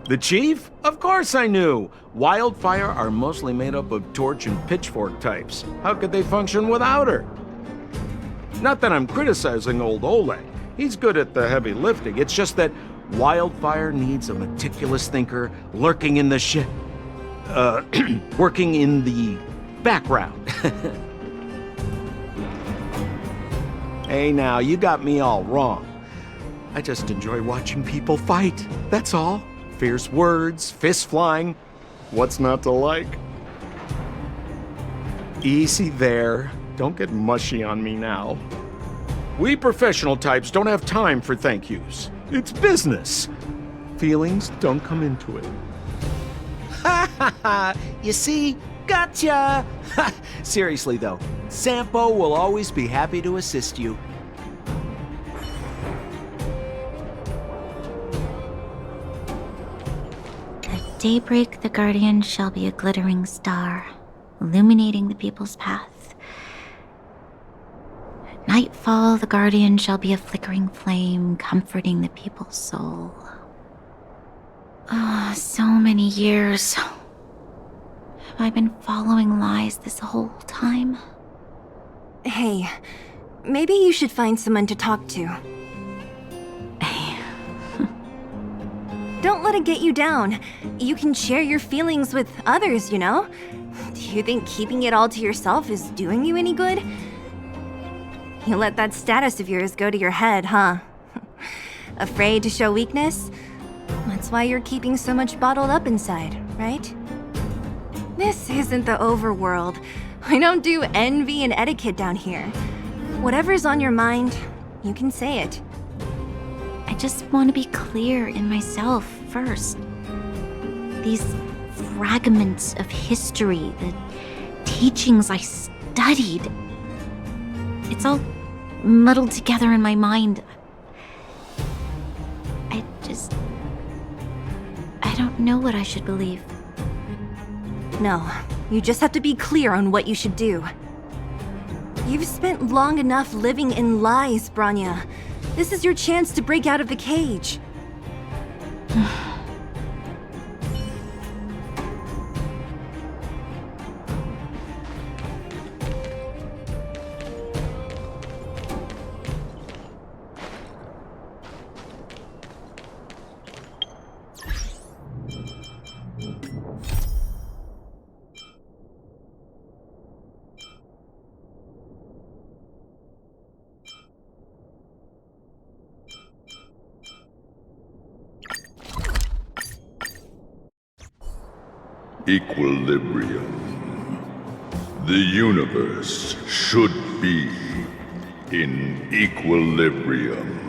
The chief? Of course I knew. Wildfire are mostly made up of torch and pitchfork types. How could they function without her? Not that I'm criticizing old Oleg. He's good at the heavy lifting. It's just that Wildfire needs a meticulous thinker lurking in the working in the background. Hey now, you got me all wrong. I just enjoy watching people fight, that's all. Fierce words, fists flying. What's not to like? Easy there. Don't get mushy on me now. We professional types don't have time for thank yous. It's business. Feelings don't come into it. Ha ha ha! You see? Gotcha! Seriously though, Sampo will always be happy to assist you. At daybreak, the Guardian shall be a glittering star, illuminating the people's path. At nightfall, the Guardian shall be a flickering flame, comforting the people's soul. Ah, so many years. Have I been following lies this whole time? Hey, maybe you should find someone to talk to. Don't let it get you down. You can share your feelings with others, you know? Do you think keeping it all to yourself is doing you any good? You let that status of yours go to your head, huh? Afraid to show weakness? That's why you're keeping so much bottled up inside, right? This isn't the overworld. We don't do envy and etiquette down here. Whatever's on your mind, you can say it. I just want to be clear in myself first. These fragments of history, the teachings I studied, it's all muddled together in my mind. I don't know what I should believe. No, you just have to be clear on what you should do. You've spent long enough living in lies, Branya. This is your chance to break out of the cage. Equilibrium. The universe should be in equilibrium.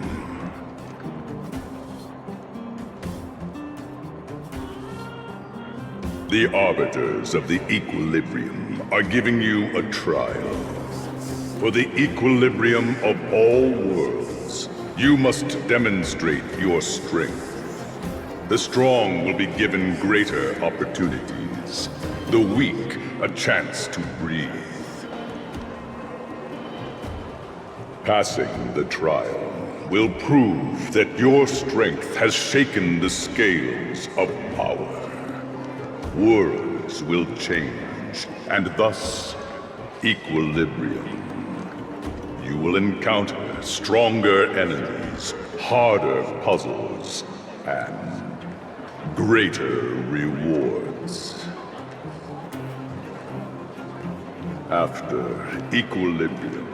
The arbiters of the equilibrium are giving you a trial. For the equilibrium of all worlds, you must demonstrate your strength. The strong will be given greater opportunities. The weak, a chance to breathe. Passing the trial will prove that your strength has shaken the scales of power. Worlds will change, and thus equilibrium. You will encounter stronger enemies, harder puzzles, and greater rewards. After equilibrium,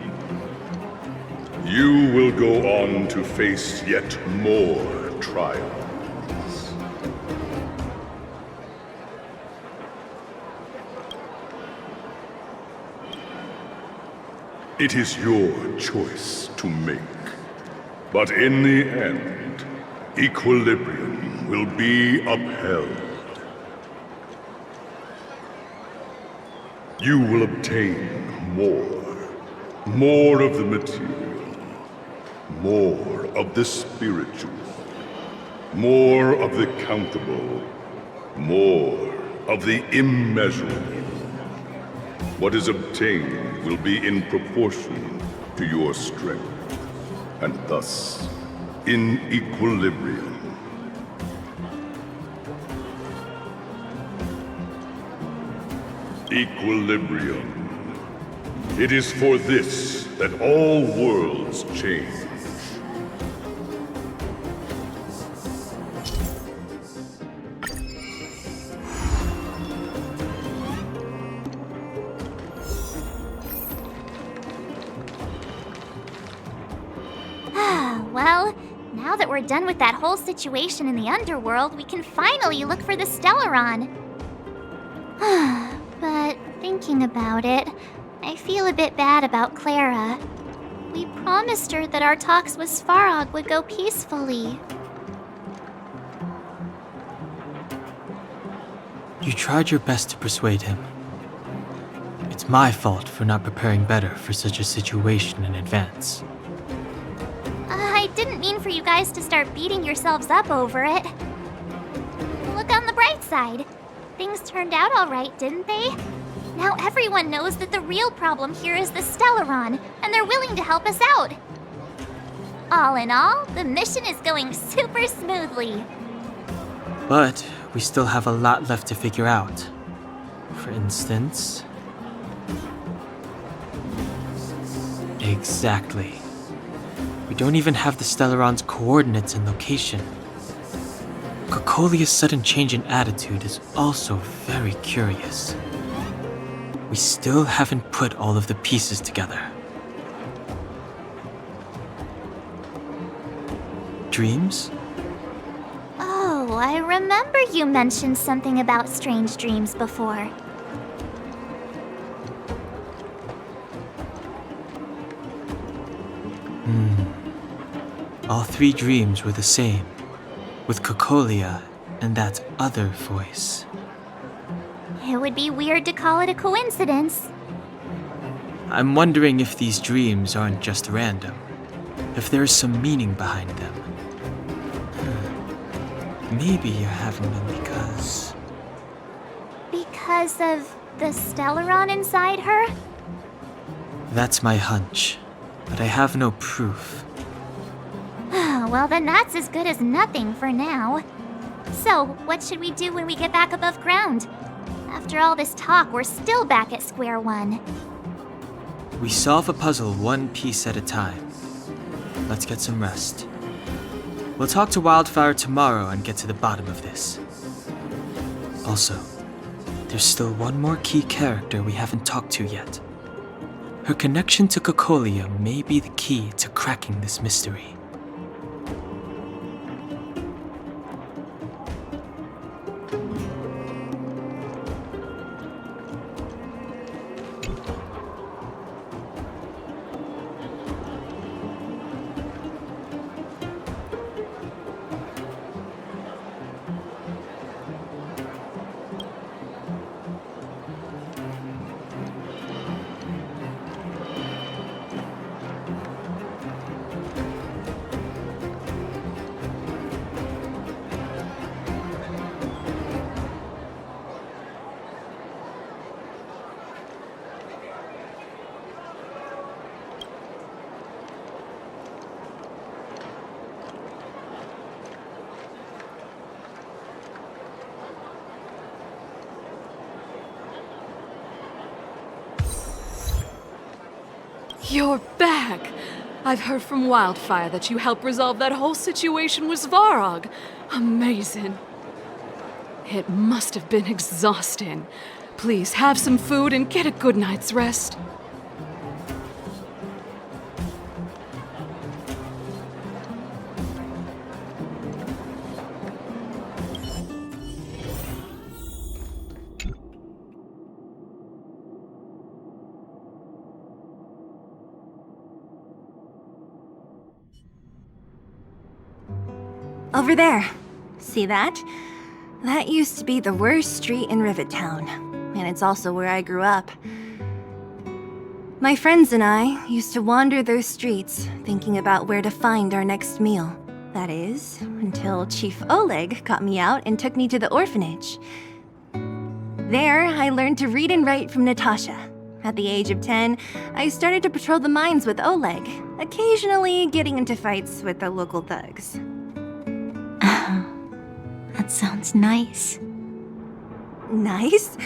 you will go on to face yet more trials. It is your choice to make. But in the end, equilibrium will be upheld. You will obtain more of the material, more of the spiritual, more of the countable, more of the immeasurable. What is obtained will be in proportion to your strength, and thus in equilibrium. Equilibrium. It is for this that all worlds change. Well, now that we're done with that whole situation in the underworld, we can finally look for the Stellaron. But thinking about it, I feel a bit bad about Clara. We promised her that our talks with Svarog would go peacefully. You tried your best to persuade him. It's my fault for not preparing better for such a situation in advance. I didn't mean for you guys to start beating yourselves up over it. Look on the bright side. Things turned out all right, didn't they? Now everyone knows that the real problem here is the Stellaron, and they're willing to help us out. All in all, the mission is going super smoothly. But we still have a lot left to figure out. For instance... Exactly. We don't even have the Stellaron's coordinates and location. Cocolia's sudden change in attitude is also very curious. We still haven't put all of the pieces together. Dreams? Oh, I remember you mentioned something about strange dreams before. All three dreams were the same, with Cocolia and that other voice. It would be weird to call it a coincidence. I'm wondering if these dreams aren't just random, if there is some meaning behind them. Maybe you're having them because... Because of the Stellaron inside her? That's my hunch, but I have no proof. Well, then that's as good as nothing for now. So, what should we do when we get back above ground? After all this talk, we're still back at square one. We solve a puzzle one piece at a time. Let's get some rest. We'll talk to Wildfire tomorrow and get to the bottom of this. Also, there's still one more key character we haven't talked to yet. Her connection to Cocolia may be the key to cracking this mystery. You're back! I've heard from Wildfire that you helped resolve that whole situation with Svarog. Amazing. It must have been exhausting. Please have some food and get a good night's rest. Over there. See that? That used to be the worst street in Rivet Town, and it's also where I grew up. My friends and I used to wander those streets, thinking about where to find our next meal. That is, until Chief Oleg got me out and took me to the orphanage. There, I learned to read and write from Natasha. At the age of 10, I started to patrol the mines with Oleg, occasionally getting into fights with the local thugs. That sounds nice. Nice?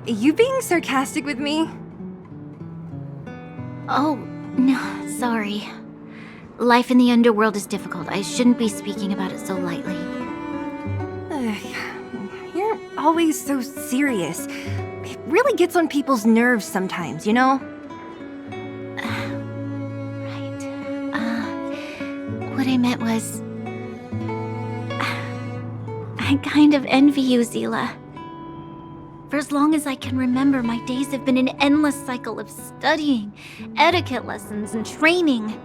You being sarcastic with me? Oh, no, sorry. Life in the underworld is difficult. I shouldn't be speaking about it so lightly. You're always so serious. It really gets on people's nerves sometimes, you know? Right. What I meant was... I kind of envy you, Zila. For as long as I can remember, my days have been an endless cycle of studying, etiquette lessons, and training.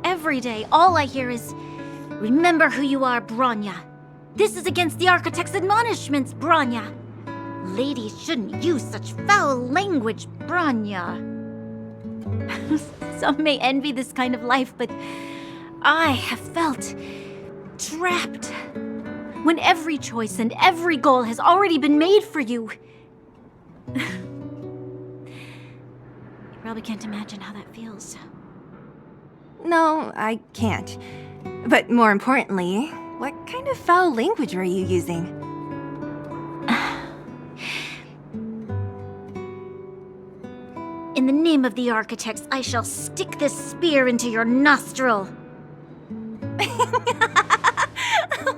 Every day, all I hear is, "Remember who you are, Bronya. This is against the Architect's admonishments, Bronya. Ladies shouldn't use such foul language, Bronya." Some may envy this kind of life, but I have felt trapped. When every choice and every goal has already been made for you. You probably can't imagine how that feels. No, I can't. But more importantly, what kind of foul language were you using? In the name of the Architects, I shall stick this spear into your nostril.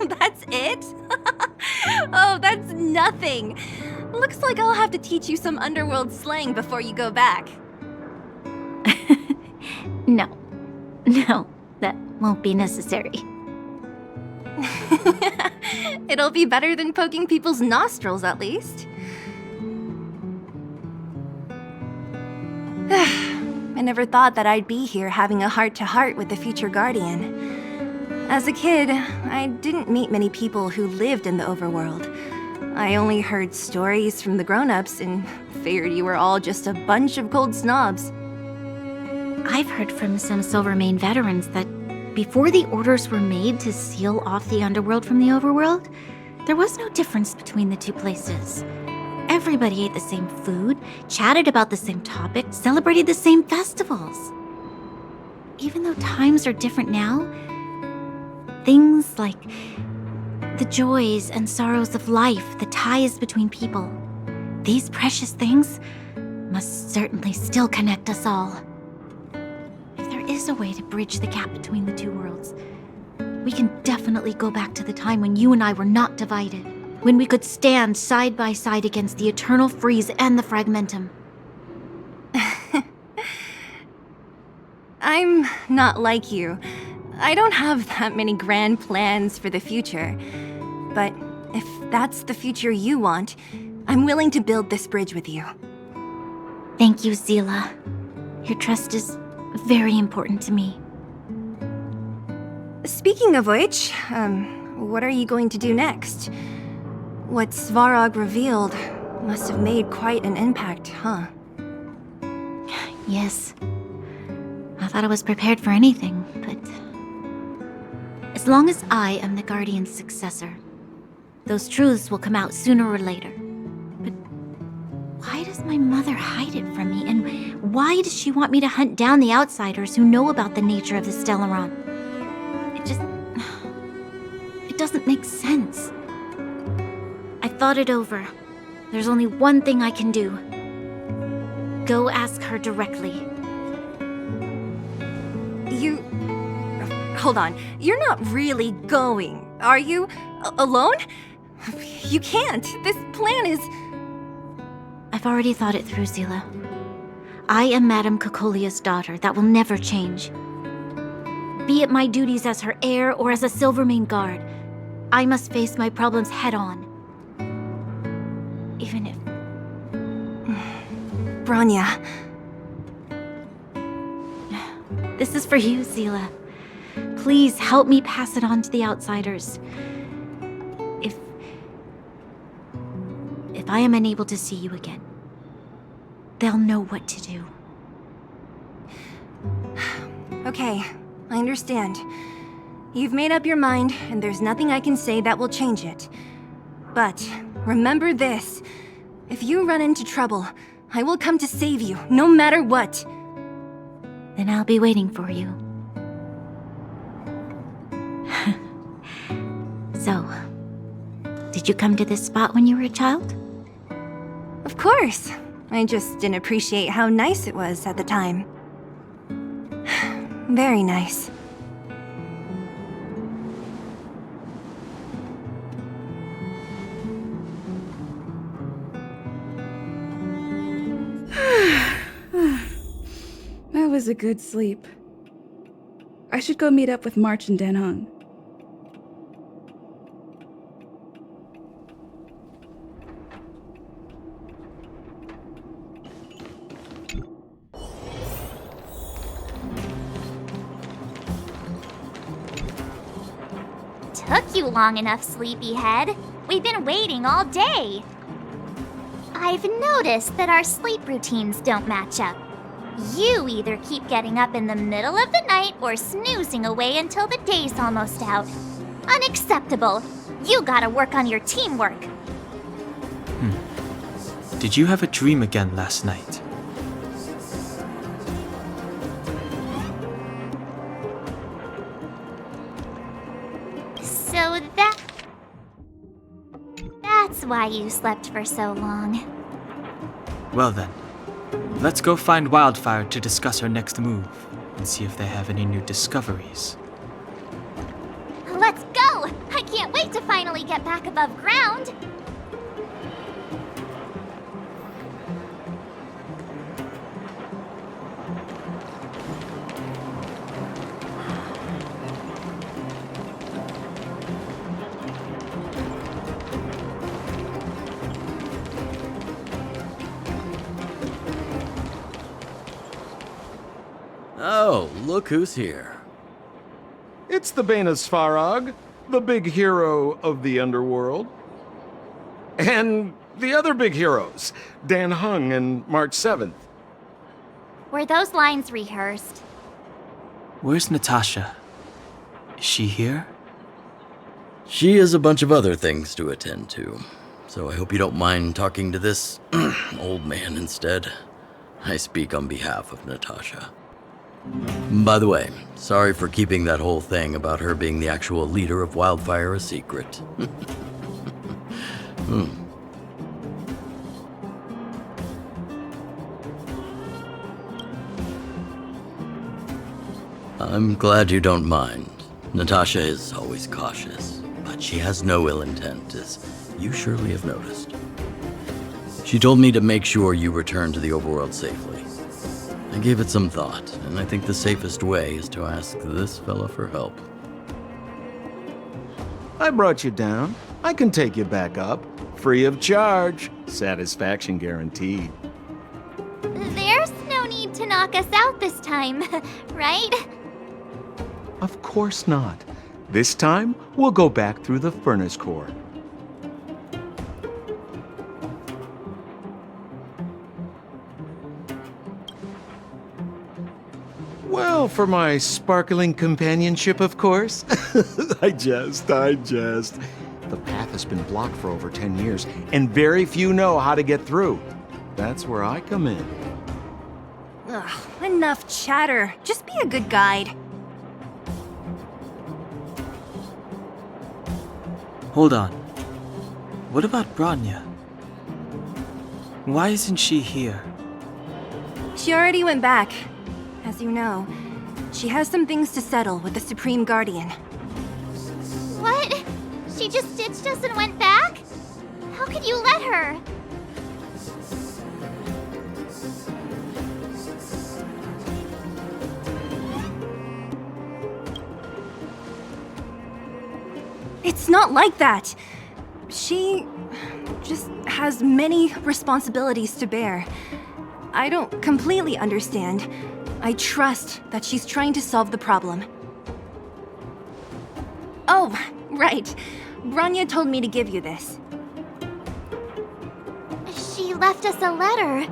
That's it? Oh, that's nothing. Looks like I'll have to teach you some underworld slang before you go back. No, that won't be necessary. It'll be better than poking people's nostrils, at least. I never thought that I'd be here having a heart-to-heart with the future Guardian. As a kid, I didn't meet many people who lived in the overworld. I only heard stories from the grown-ups and figured you were all just a bunch of cold snobs. I've heard from some Silvermane veterans that before the orders were made to seal off the underworld from the overworld, there was no difference between the two places. Everybody ate the same food, chatted about the same topics, celebrated the same festivals. Even though times are different now, things like the joys and sorrows of life, the ties between people, these precious things must certainly still connect us all. If there is a way to bridge the gap between the two worlds, we can definitely go back to the time when you and I were not divided, when we could stand side by side against the Eternal Freeze and the Fragmentum. I'm not like you. I don't have that many grand plans for the future. But if that's the future you want, I'm willing to build this bridge with you. Thank you, Zila. Your trust is very important to me. Speaking of which, what are you going to do next? What Svarog revealed must have made quite an impact, huh? Yes. I thought I was prepared for anything, but... as long as I am the Guardian's successor, those truths will come out sooner or later. But why does my mother hide it from me? And why does she want me to hunt down the outsiders who know about the nature of the Stellaron? It doesn't make sense. I thought it over. There's only one thing I can do. Go ask her directly. Hold on. You're not really going, are you? Alone? You can't. This plan is... I've already thought it through, Zila. I am Madame Cocolia's daughter. That will never change. Be it my duties as her heir or as a Silvermane guard, I must face my problems head-on. Even if... Bronya. This is for you, Zila. Please help me pass it on to the outsiders. If I am unable to see you again, they'll know what to do. Okay, I understand. You've made up your mind, and there's nothing I can say that will change it. But remember this. If you run into trouble, I will come to save you, no matter what. Then I'll be waiting for you. So, did you come to this spot when you were a child? Of course. I just didn't appreciate how nice it was at the time. Very nice. That was a good sleep. I should go meet up with March and Danhung. Took you long enough, sleepyhead. We've been waiting all day. I've noticed that our sleep routines don't match up. You either keep getting up in the middle of the night or snoozing away until the day's almost out. Unacceptable. You gotta work on your teamwork. Did you have a dream again last night? So that's why you slept for so long. Well then, let's go find Wildfire to discuss her next move and see if they have any new discoveries. Let's go! I can't wait to finally get back above ground! Oh, look who's here. It's the Bane of Svarog, the big hero of the underworld. And the other big heroes, Danhung and March 7th. Were those lines rehearsed? Where's Natasha? Is she here? She has a bunch of other things to attend to, so I hope you don't mind talking to this old man instead. I speak on behalf of Natasha. By the way, sorry for keeping that whole thing about her being the actual leader of Wildfire a secret. I'm glad you don't mind. Natasha is always cautious, but she has no ill intent, as you surely have noticed. She told me to make sure you return to the overworld safely. I gave it some thought, and I think the safest way is to ask this fella for help. I brought you down. I can take you back up. Free of charge. Satisfaction guaranteed. There's no need to knock us out this time, right? Of course not. This time, we'll go back through the furnace core. Well, for my sparkling companionship, of course. I jest. The path has been blocked for over 10 years, and very few know how to get through. That's where I come in. Ugh, enough chatter. Just be a good guide. Hold on. What about Bronya? Why isn't she here? She already went back, as you know. She has some things to settle with the Supreme Guardian. What? She just ditched us and went back? How could you let her? It's not like that. She just has many responsibilities to bear. I don't completely understand. I trust that she's trying to solve the problem. Oh, right. Branya told me to give you this. She left us a letter.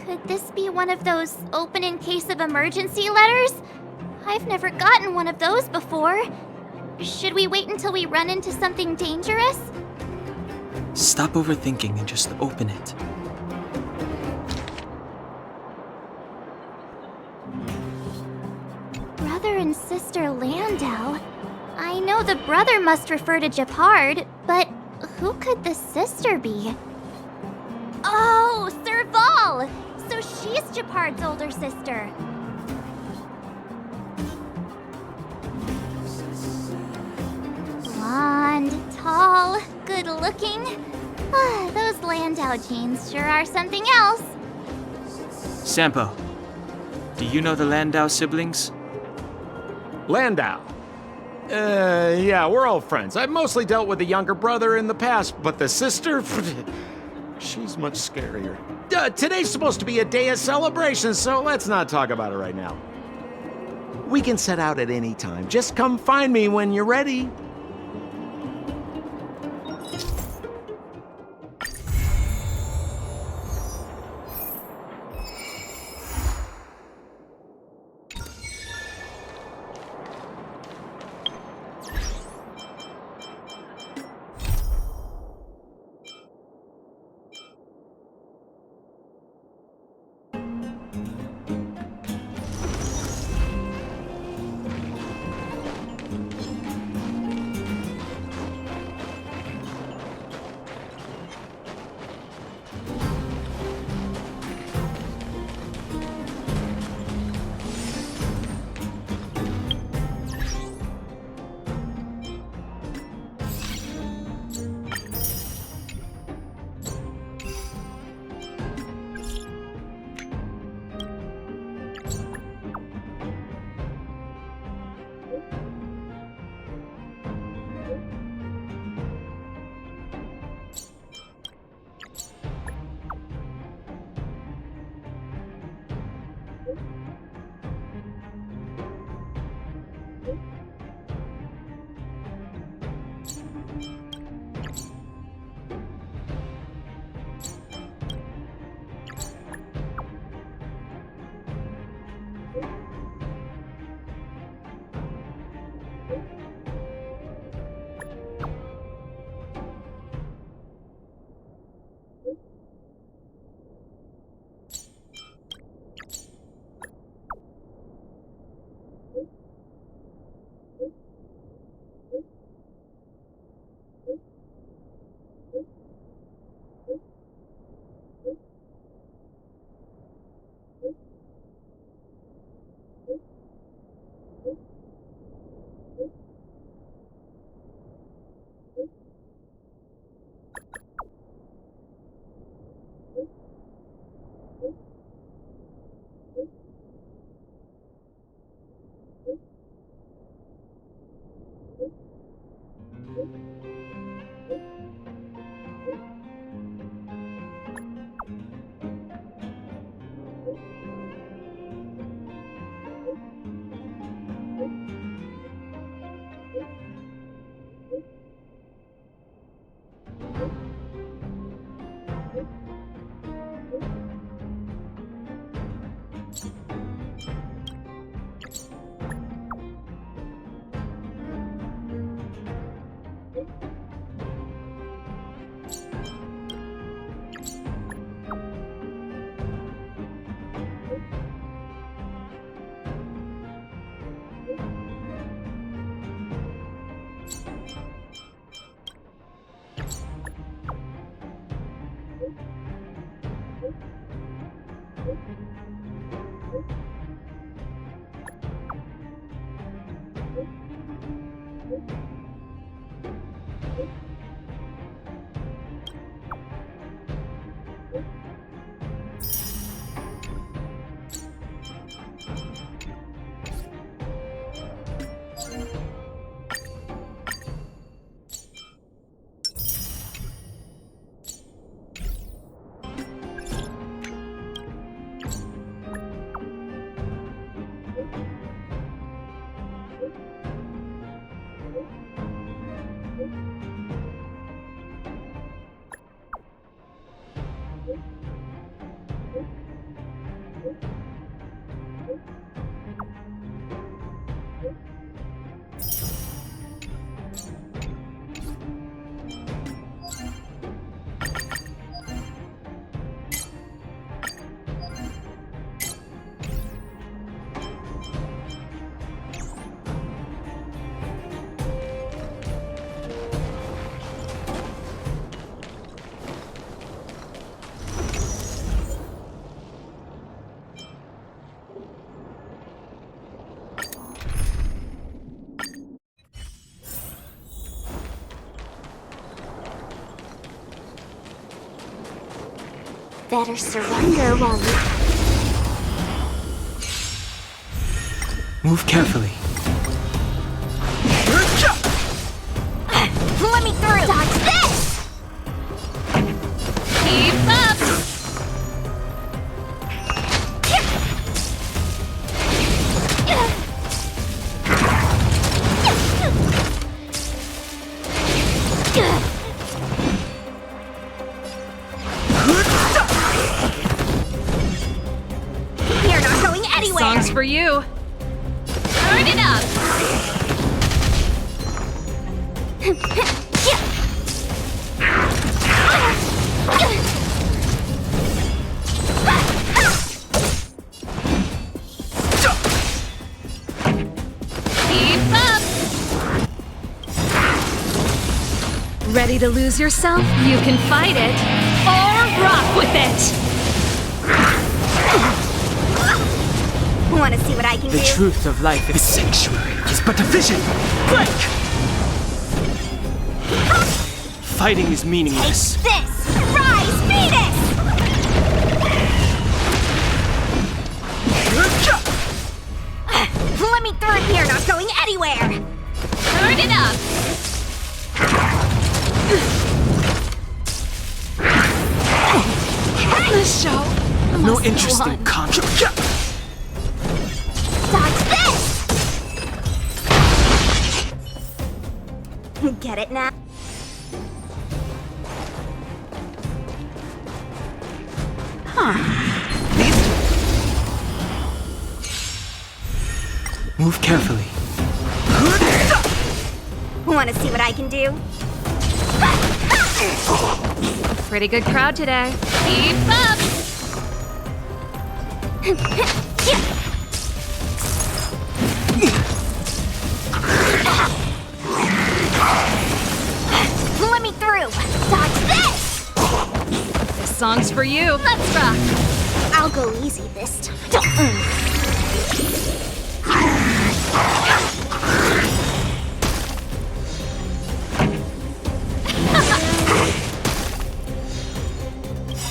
Could this be one of those open in case of emergency letters? I've never gotten one of those before. Should we wait until we run into something dangerous? Stop overthinking and just open it. Brother and sister Landau. I know the brother must refer to Japard, but who could the sister be? Oh, Serval! So she's Japard's older sister. Blonde, tall, good-looking. Those Landau genes sure are something else. Sampo, do you know the Landau siblings? Landau? Yeah, we're all friends. I've mostly dealt with the younger brother in the past, but the sister? She's much scarier. Today's supposed to be a day of celebration, so let's not talk about it right now. We can set out at any time. Just come find me when you're ready. Better surrender while you... Move carefully. Let me through! Dodge this! Keep up! You're not going anywhere! Song's for you. Turn it up! Keep up! Ready to lose yourself? You can fight it, or rock with it! Want to see what I can do? The truth of life is sanctuary is but a vision. Break! Fighting is meaningless. Take this! Rise, Venus! Let me through here, not going anywhere! Turn it up! This show No must interest go in on. contract. Dodge this! Get it now? Move carefully. Want to see what I can do? Pretty good crowd today. Keep up! Let me through! Dodge this! This song's for you. Let's rock! I'll go easy this time.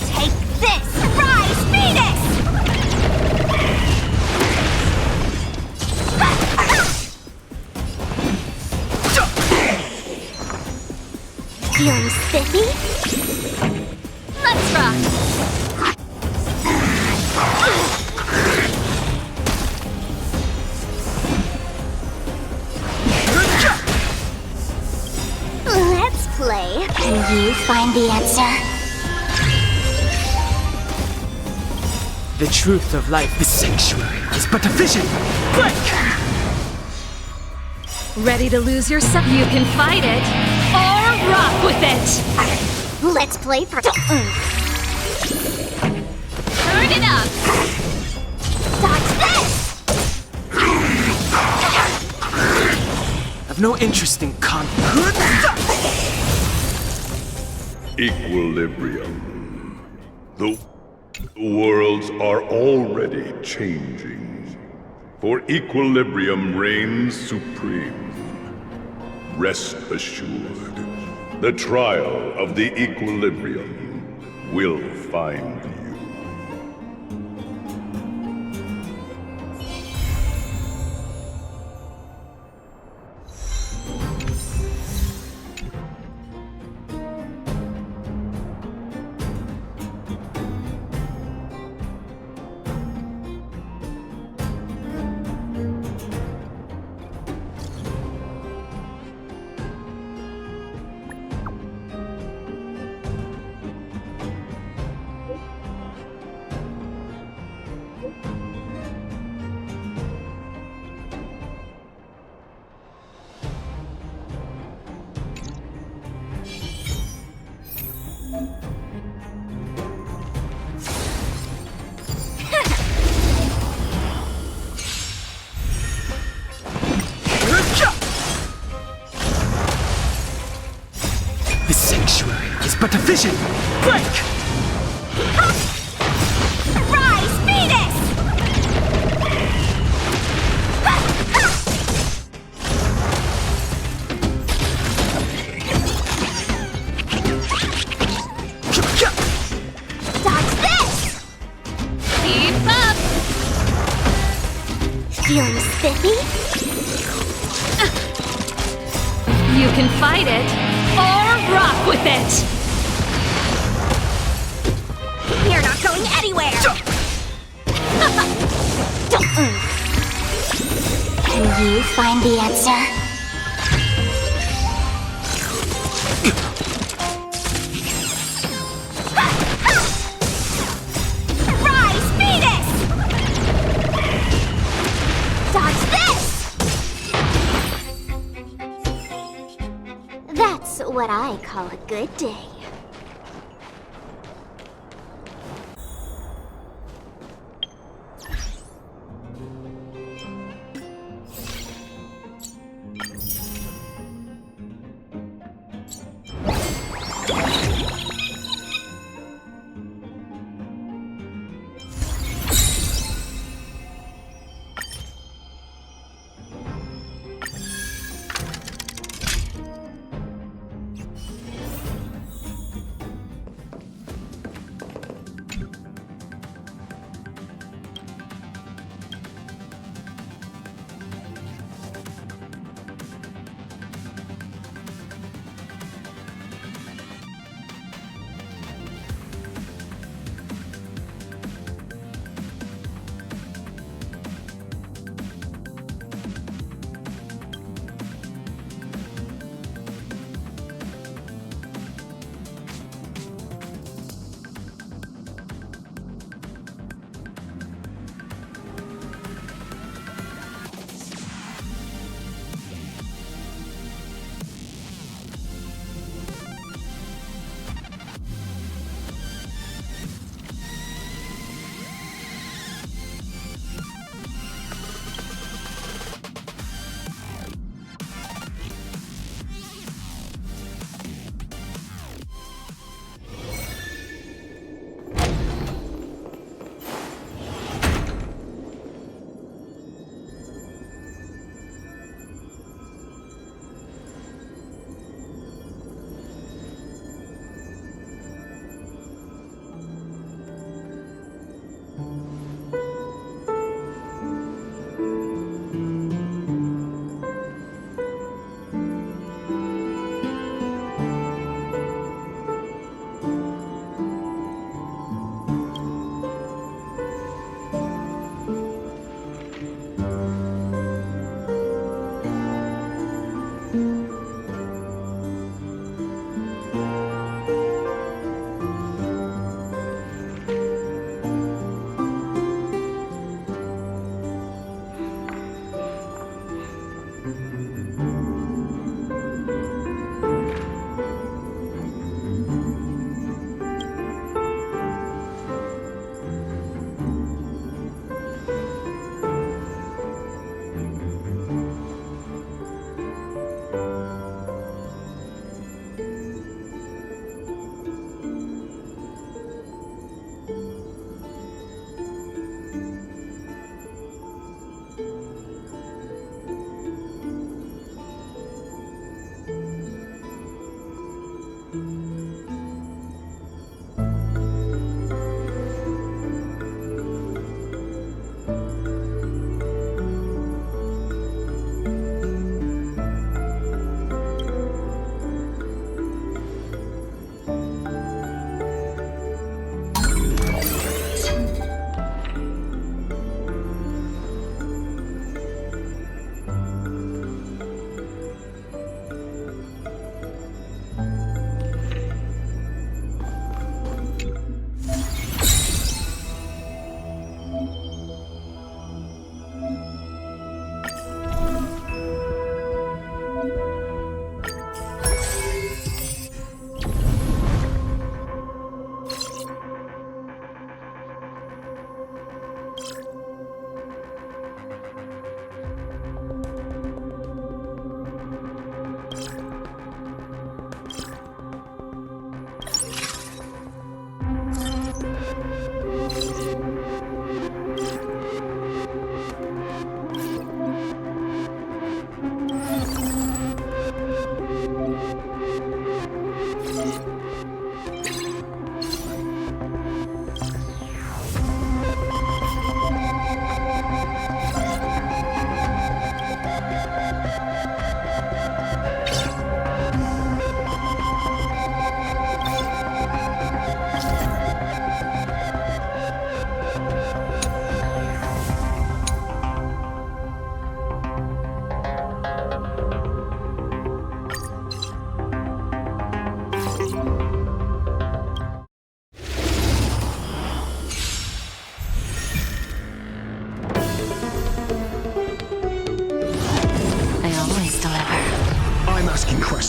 Take this! Rise, Venus! Feeling spiffy? Let's rock! Let's play. Can you find the answer? The truth of life is sanctuary is but a vision. Break! Ready to lose yourself? You can fight it, or rock with it! Let's play for... Turn it up! Dodge this! I've no interest in Equilibrium. The worlds are already changing, for equilibrium reigns supreme. Rest assured, the trial of the equilibrium will find you. The sanctuary is but a vision! Break! Rise, Venus! Dodge this! Keep up! Feeling spiffy? You can fight it, or rock with it! You're not going anywhere! Can you find the answer? Rise, Venus! Dodge this! That's what I call a good day.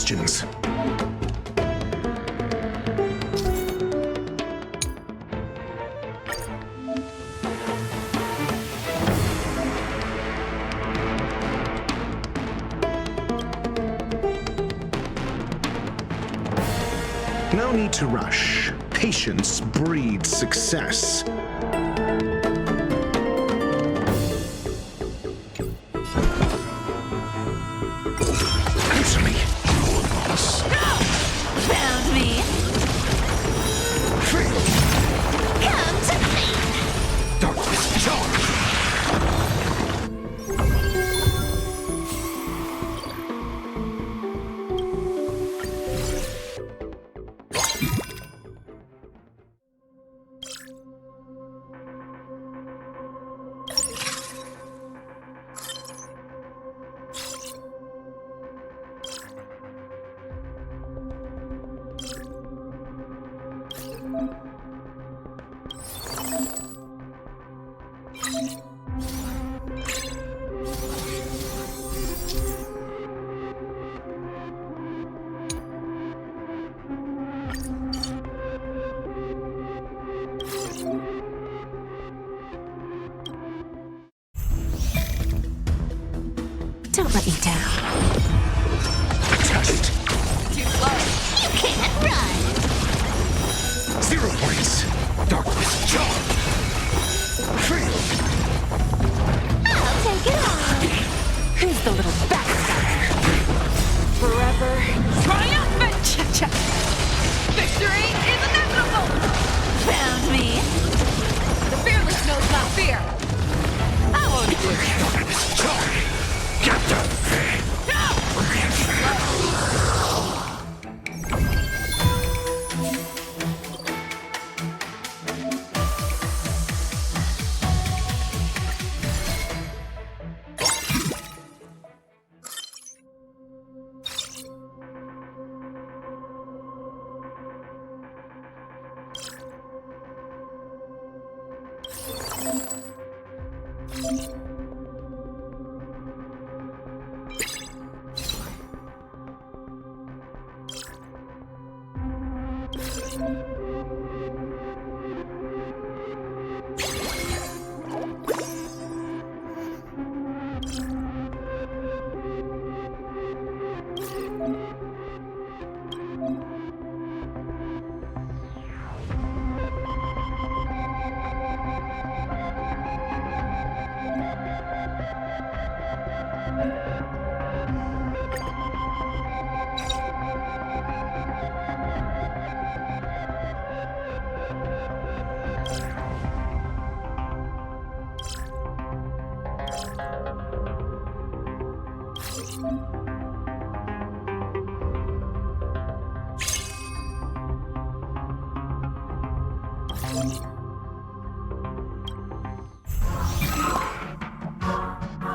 questions. No need to rush. Patience breeds success. Answer me, cruel boss. Found me. Come to me. Darkness, charge! Don't let me down. Test. Too slow. You can't run. 0 points. Darkness, charge! I'll take it on. Who's the little bastard? Forever triumphant! Victory is inevitable! Found me. The fearless knows not fear. I won't do it. Darkness, charge! Get down!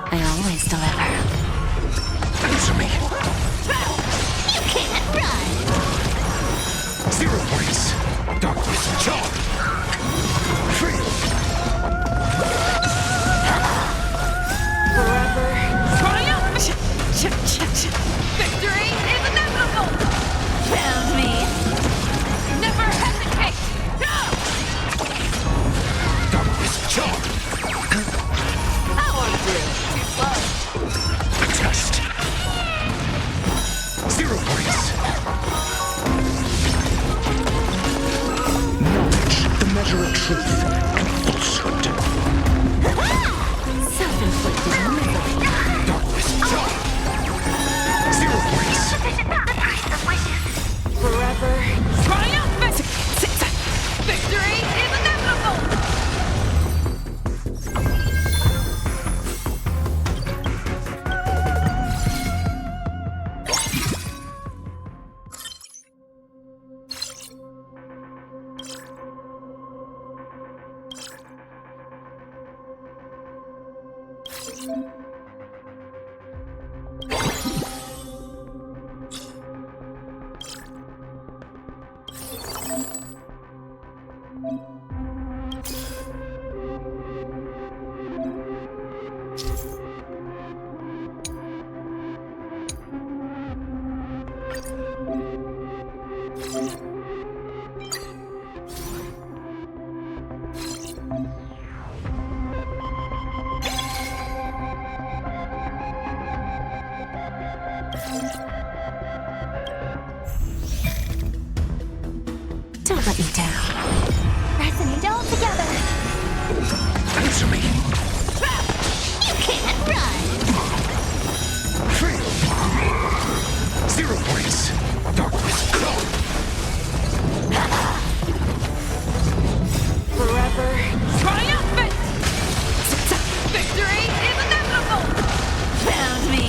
I always deliver. Answer me. You can't run. 0 points. Darkness, charge! Forever triumphant! Victory is inevitable! Found me. Never hesitate! Darkness, charge! I won't do it. Too slow. Test. 0 points. Knowledge, the measure of truth and falsehood. Self-inflicted misery. Darkness, charge! 0 points. Forever triumphant! Victory is inevitable! Don't let me down. Rise and angel together. Answer me. You can't run. Fail. 0 points. Darkness. Forever triumphant! Victory is inevitable! Found me.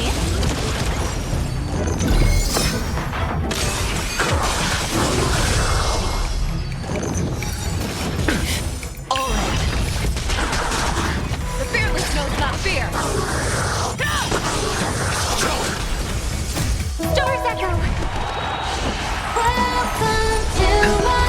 All right. The fearless knows not fear. Doors echo. Welcome to my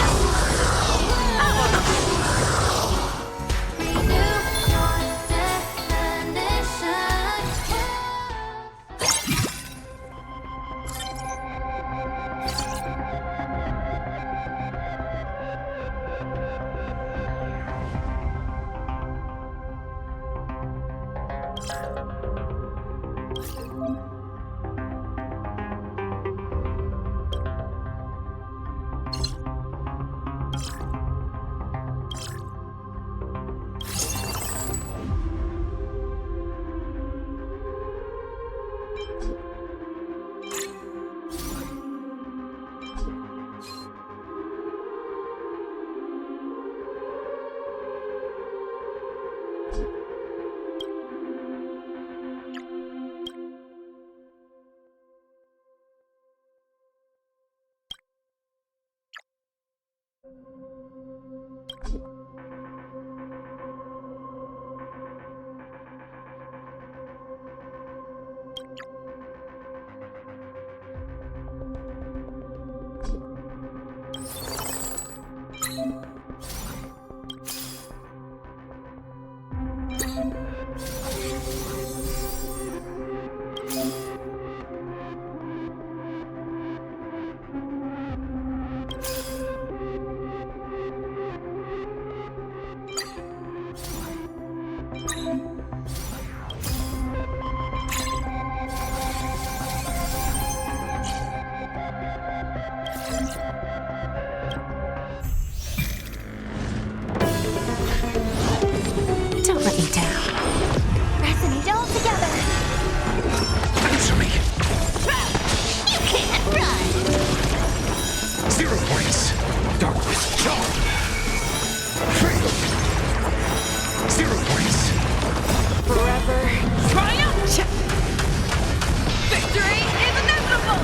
Don't let me down. Rise and angel together. Answer me. You can't run. 0 points. Darkness. Fail. 0 points. Forever triumphant! Victory is inevitable!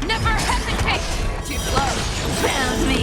Never hesitate! Too slow. Found me.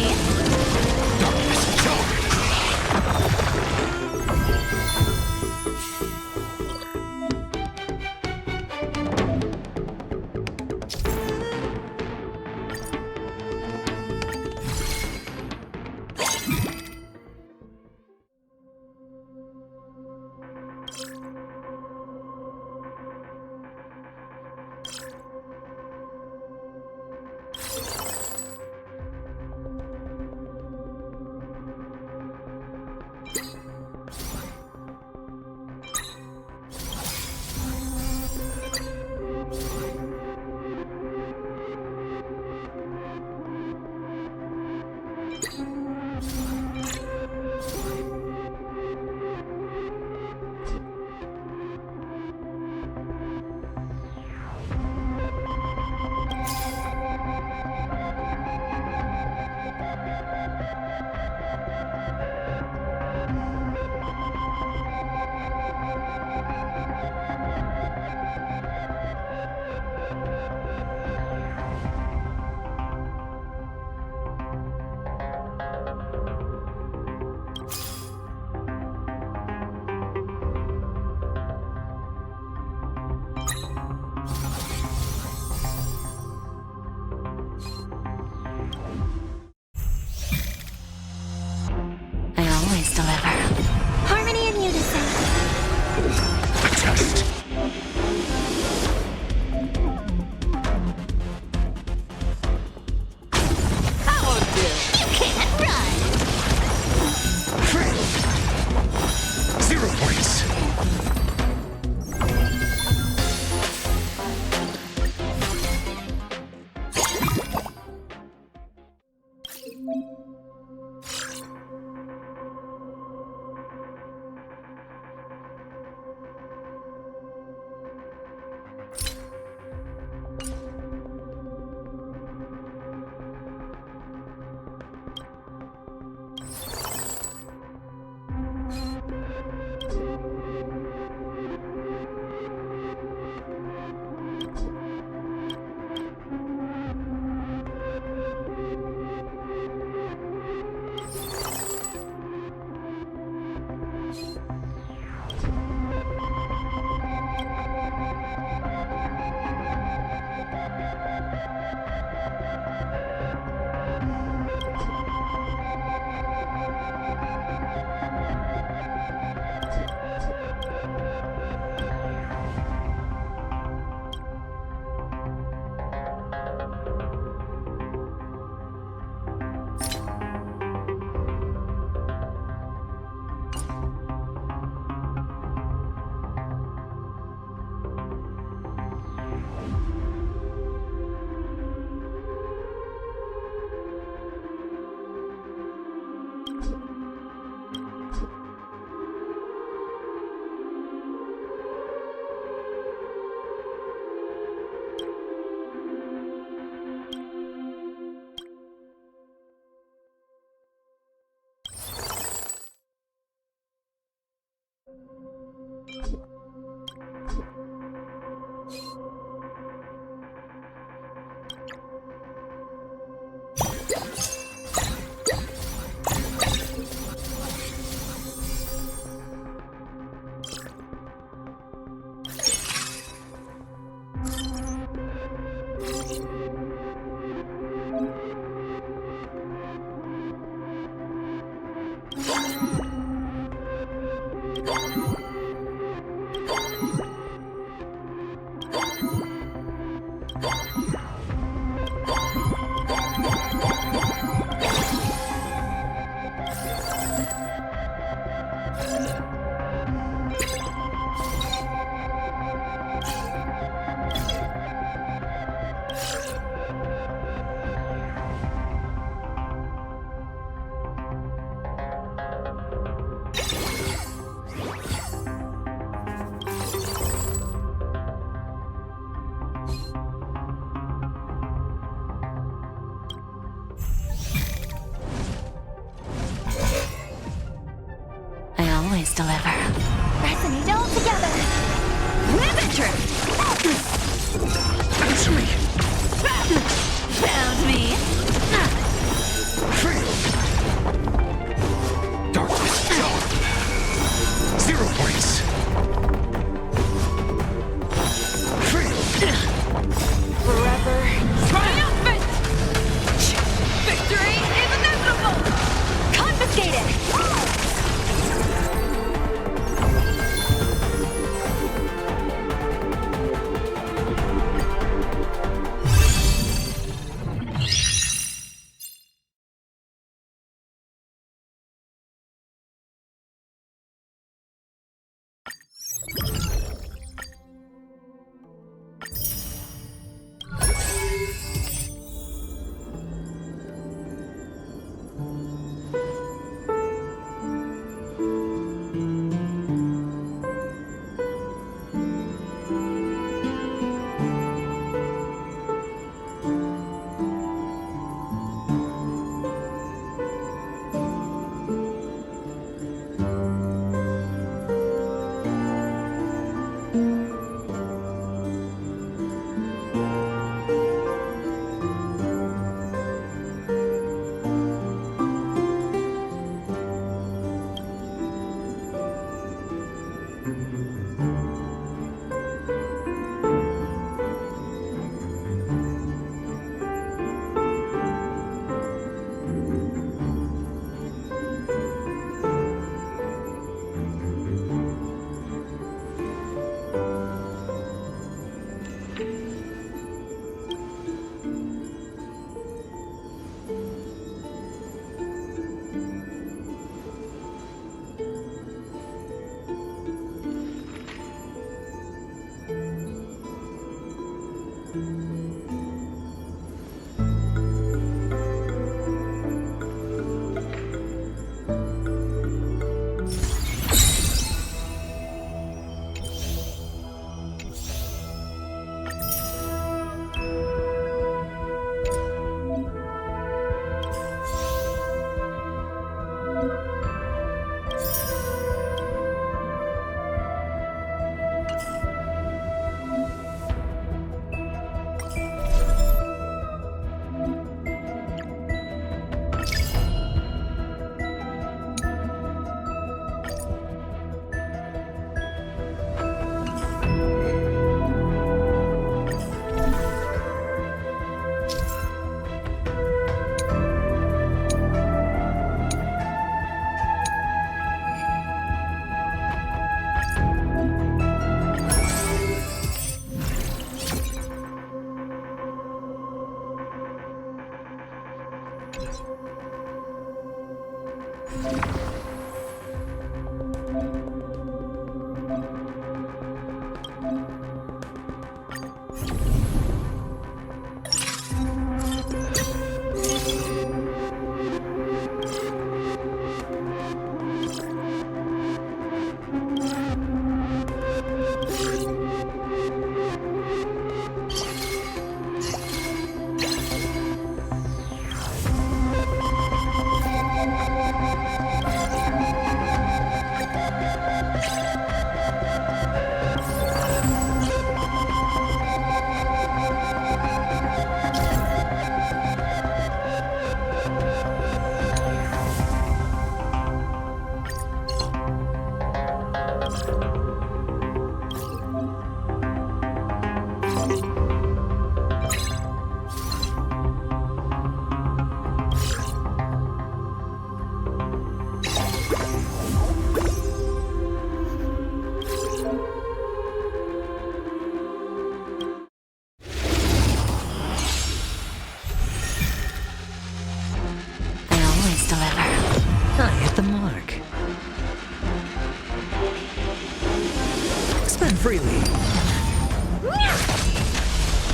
Spend freely.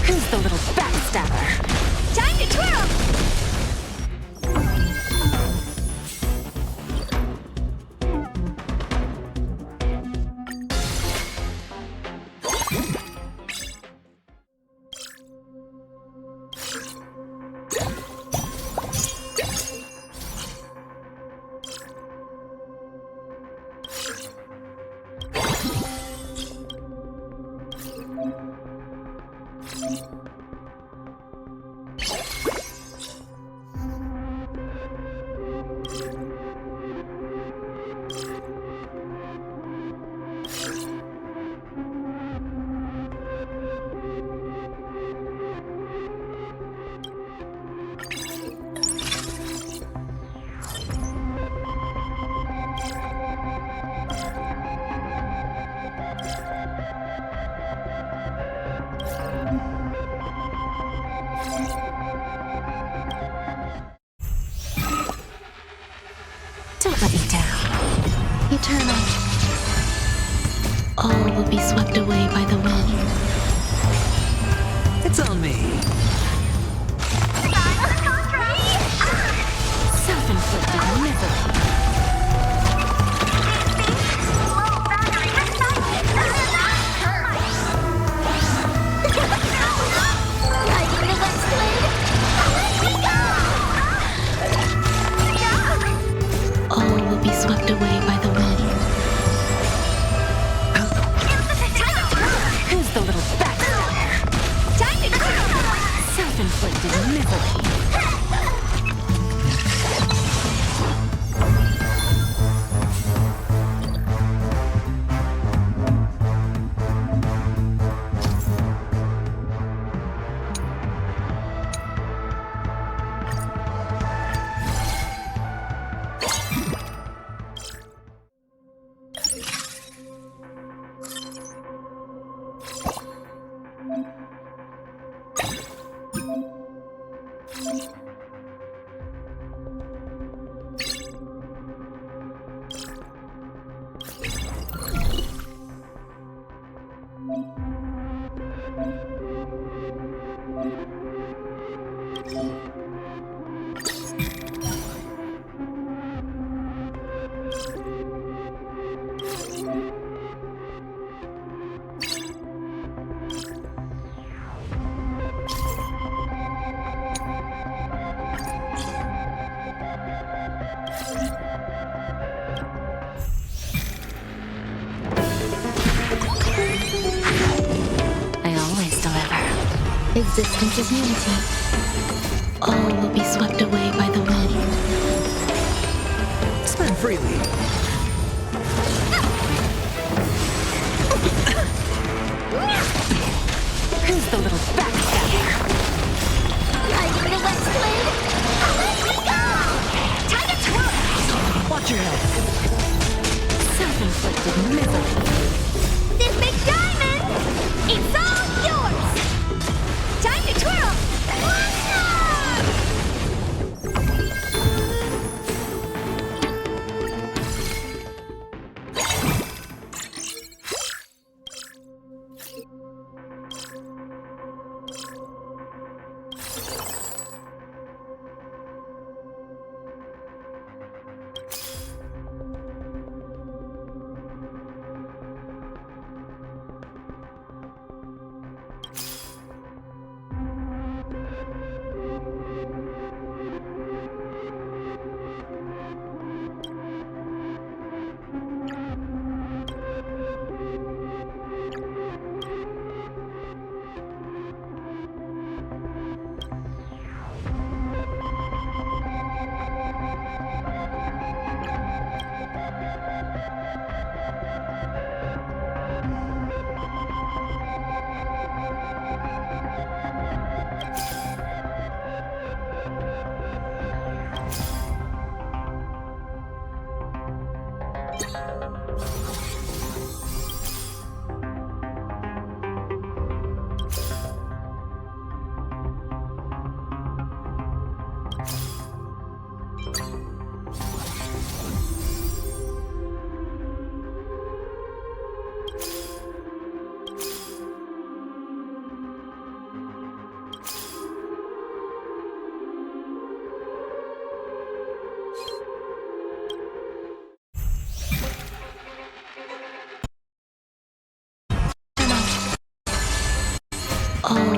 Who's the little backstabber? Time to twirl! Don't let me down. Eternal. All will be swept away by the wind. It's on me. Self-inflicted misery. All will be swept away by the wind. Who's the little backstabber? Time to twirl! Self-inflicted misery. Existence is unity. All will be swept away by the wind. Spend freely. Who's the little backstabber? Riding the west wind. Let me go! Time to twirl! Watch your head. Self-inflicted misery. This big diamond! It's all yours! Time to twirl!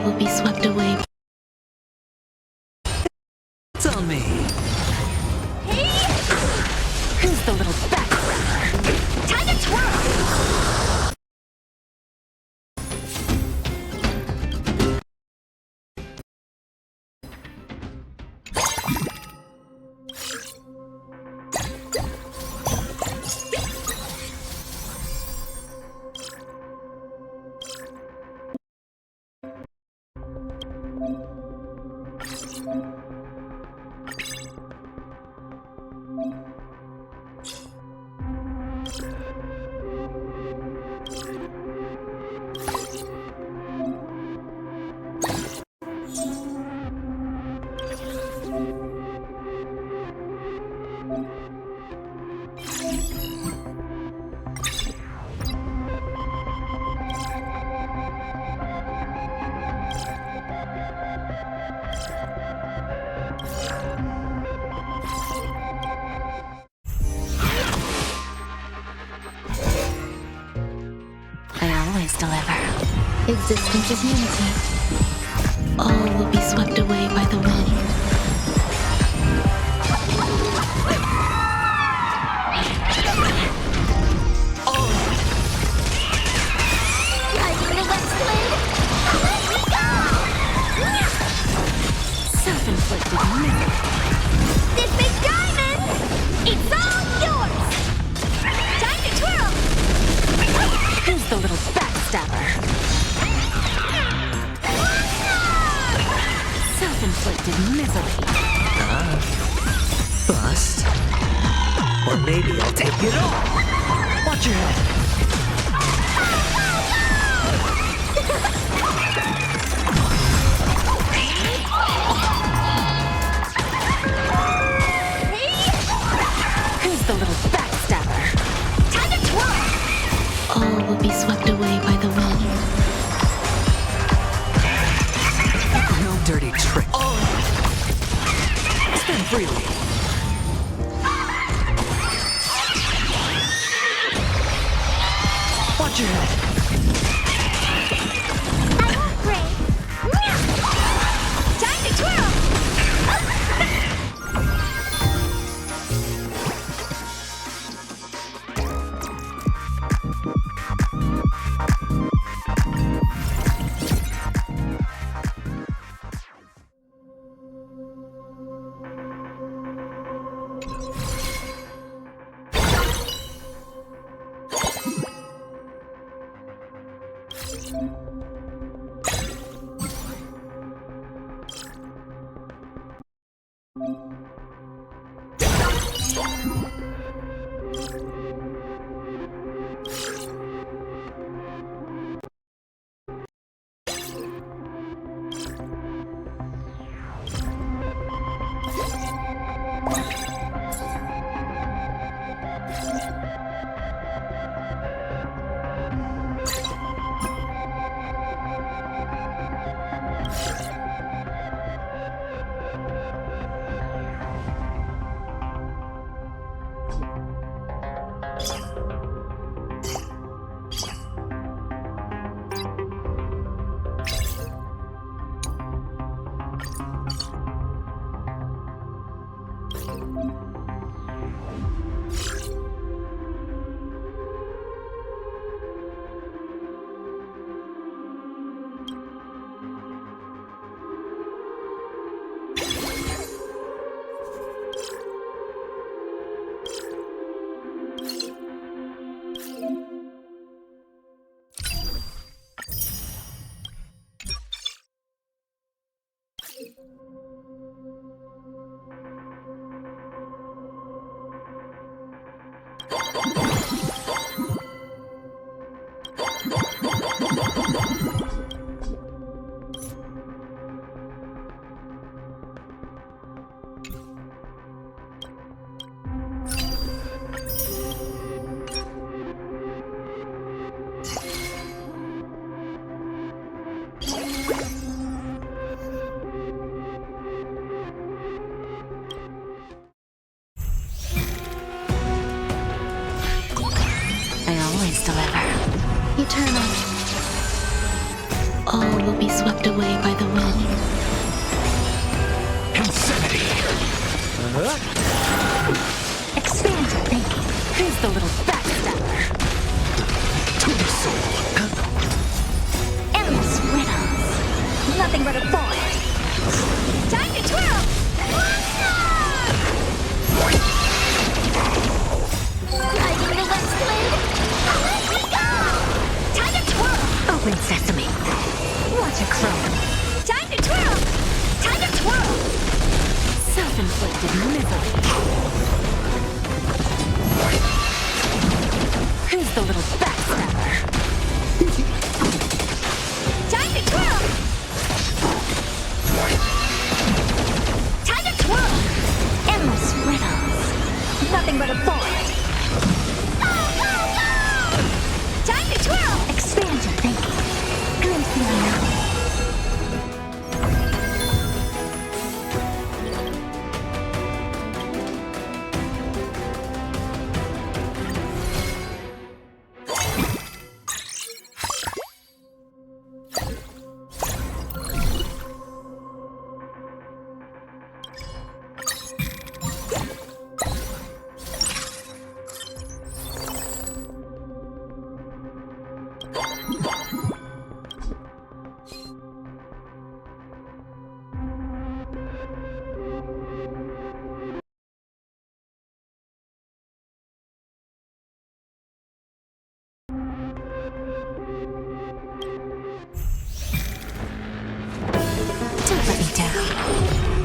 will be swept away. It's on me. Hey! Who's the little background? Time to twirl! Deliver. Existence is unity. All will be swept away by the wind. Riding the west wind. Let me go! Self-inflicted misery. This big diamond! It's all yours! Time to twirl! Who's the little backstabber? Self-inflicted misery. Bust. Or maybe I'll take it all. Watch your head. Who's the little backstabber? Time to twirl! All will be swept away by the wind. No dirty trick. Spin freely. Watch your head. I won't break. Time to twirl! Eternal. All will be swept away by the wind. Insanity! Expand your thinking. Who's the little backstabber? To the soul! Endless riddles. Nothing but a void. Time to twirl! Riding the west blade. Let me go! Time to twirl! Open sesame. Watch a crow. Time to twirl! Time to twirl! Self-inflicted misery. Who's the little backstabber? Time to twirl! Time to twirl! Endless riddles. Nothing but a void. Go, go, go! Time to twirl! Expand your thinking. Glimpse the unknown.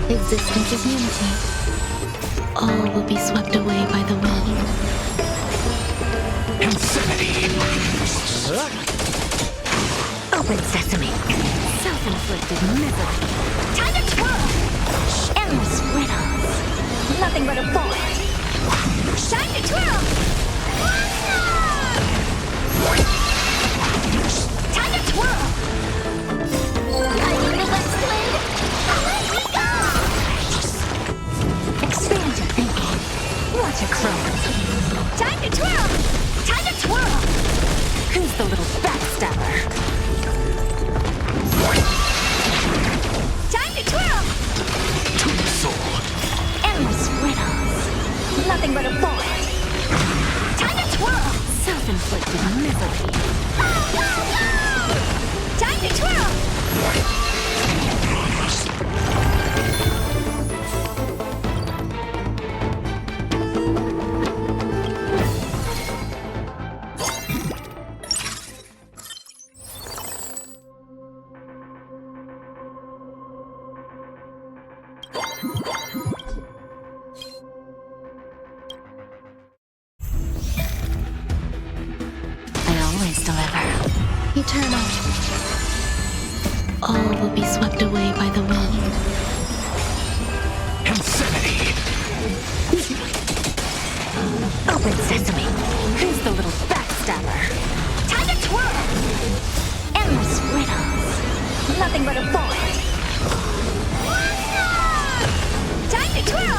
Existence is unity. All will be swept away by the wind. Insanity! Open sesame. Self-inflicted misery. Time to twirl! Endless riddles. Nothing but a void. Time to twirl! Time to twirl! Riding the west blade. Let me go! Expand your thinking. Watch a crow. Time to twirl! Time to twirl! Who's the little backstabber? Time to twirl! To the soul! Endless riddles. Nothing but a void. Time to twirl! Self-inflicted misery. Go, go, go! Time to twirl! Eternal. All will be swept away by the wind. Insanity! Open sesame. Who's the little backstabber? Time to twirl! Endless riddles. Nothing but a void. Time to twirl!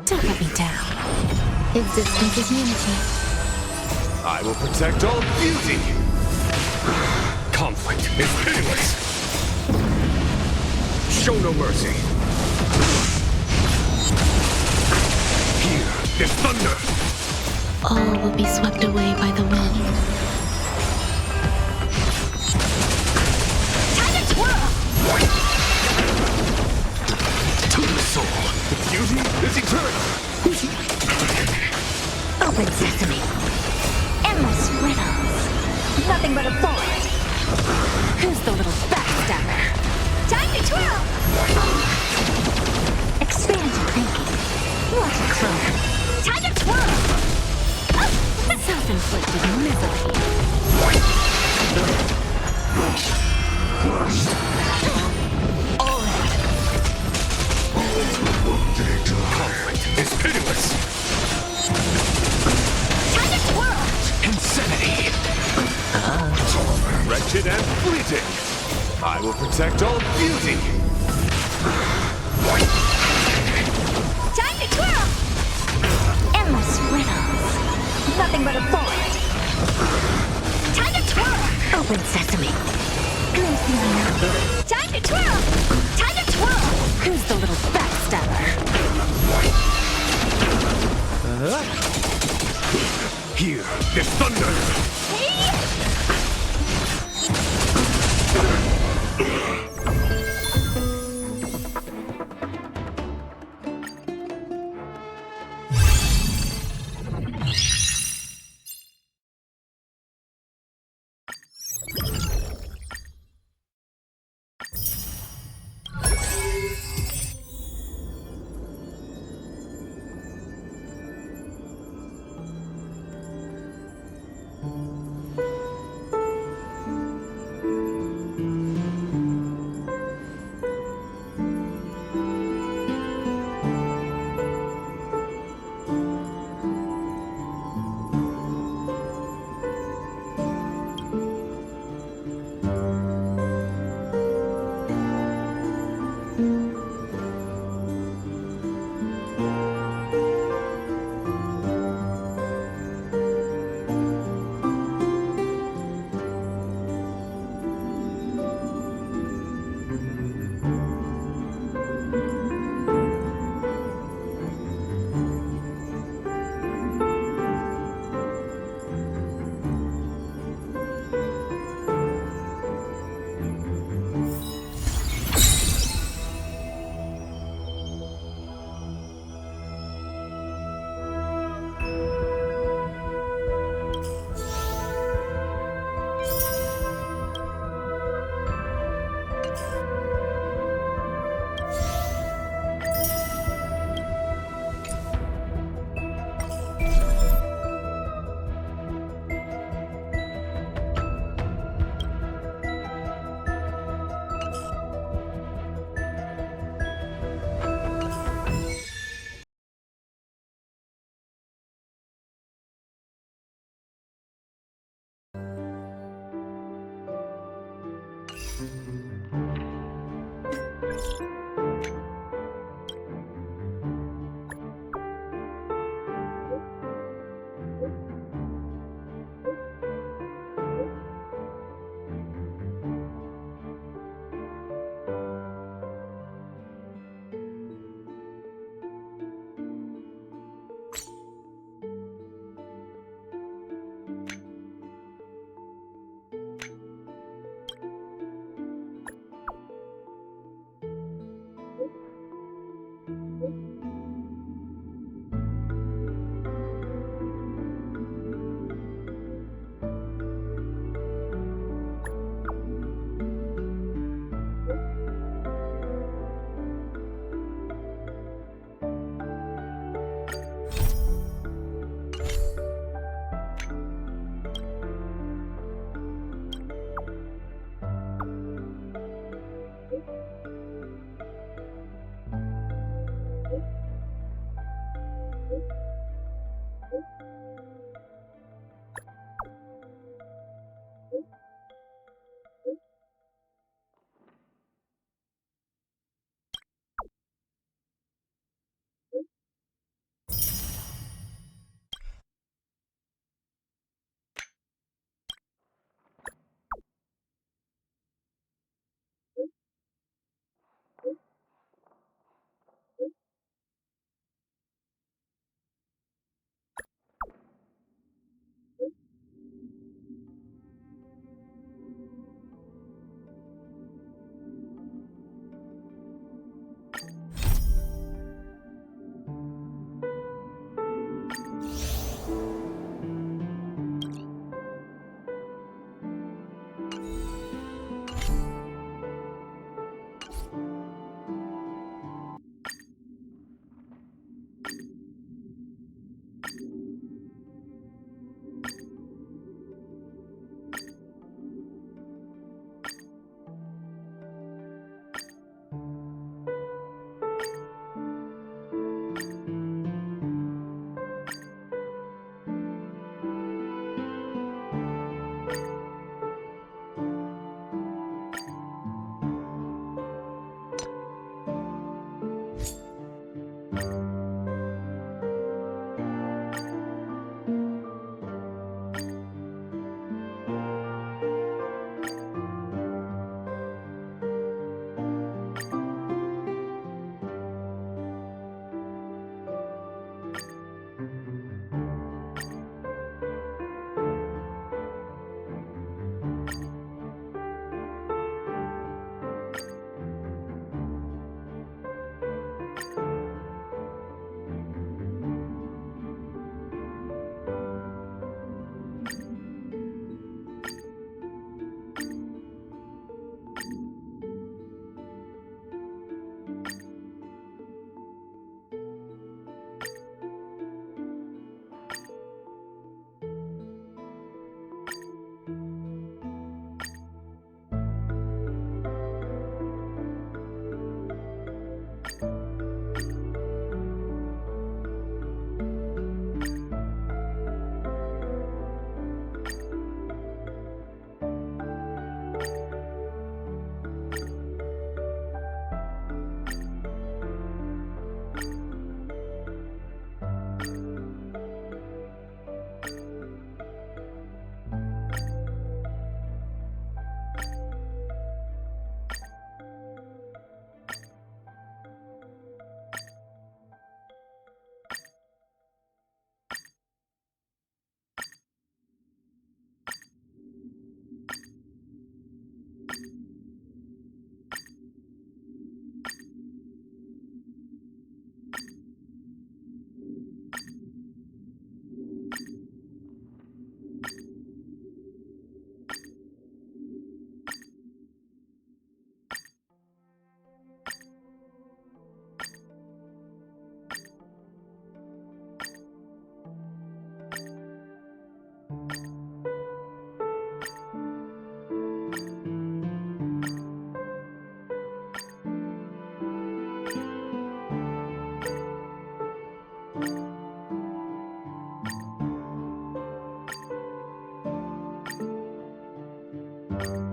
Don't let me down. Existence is unity. I will protect all beauty. Conflict is pitiless. Show no mercy. Here is thunder. All will be swept away by the wind. Time to twirl! To the soul. Beauty is eternal. Open sesame. Endless riddles. Nothing but a void. Who's the little backstabber? Time to twirl! Expand your thinking. Watch it grow. Time to twirl! Self-inflicted misery. All in. Conflict is pitiless. Time to twirl! Insanity. Wretched and fleeting. I will protect all beauty. Time to twirl! Endless riddles. Nothing but a void. Time to twirl! Open sesame. Good feeling. Time to twirl! Time to twirl! Who's the little backstabber? Here is thunder. Bye.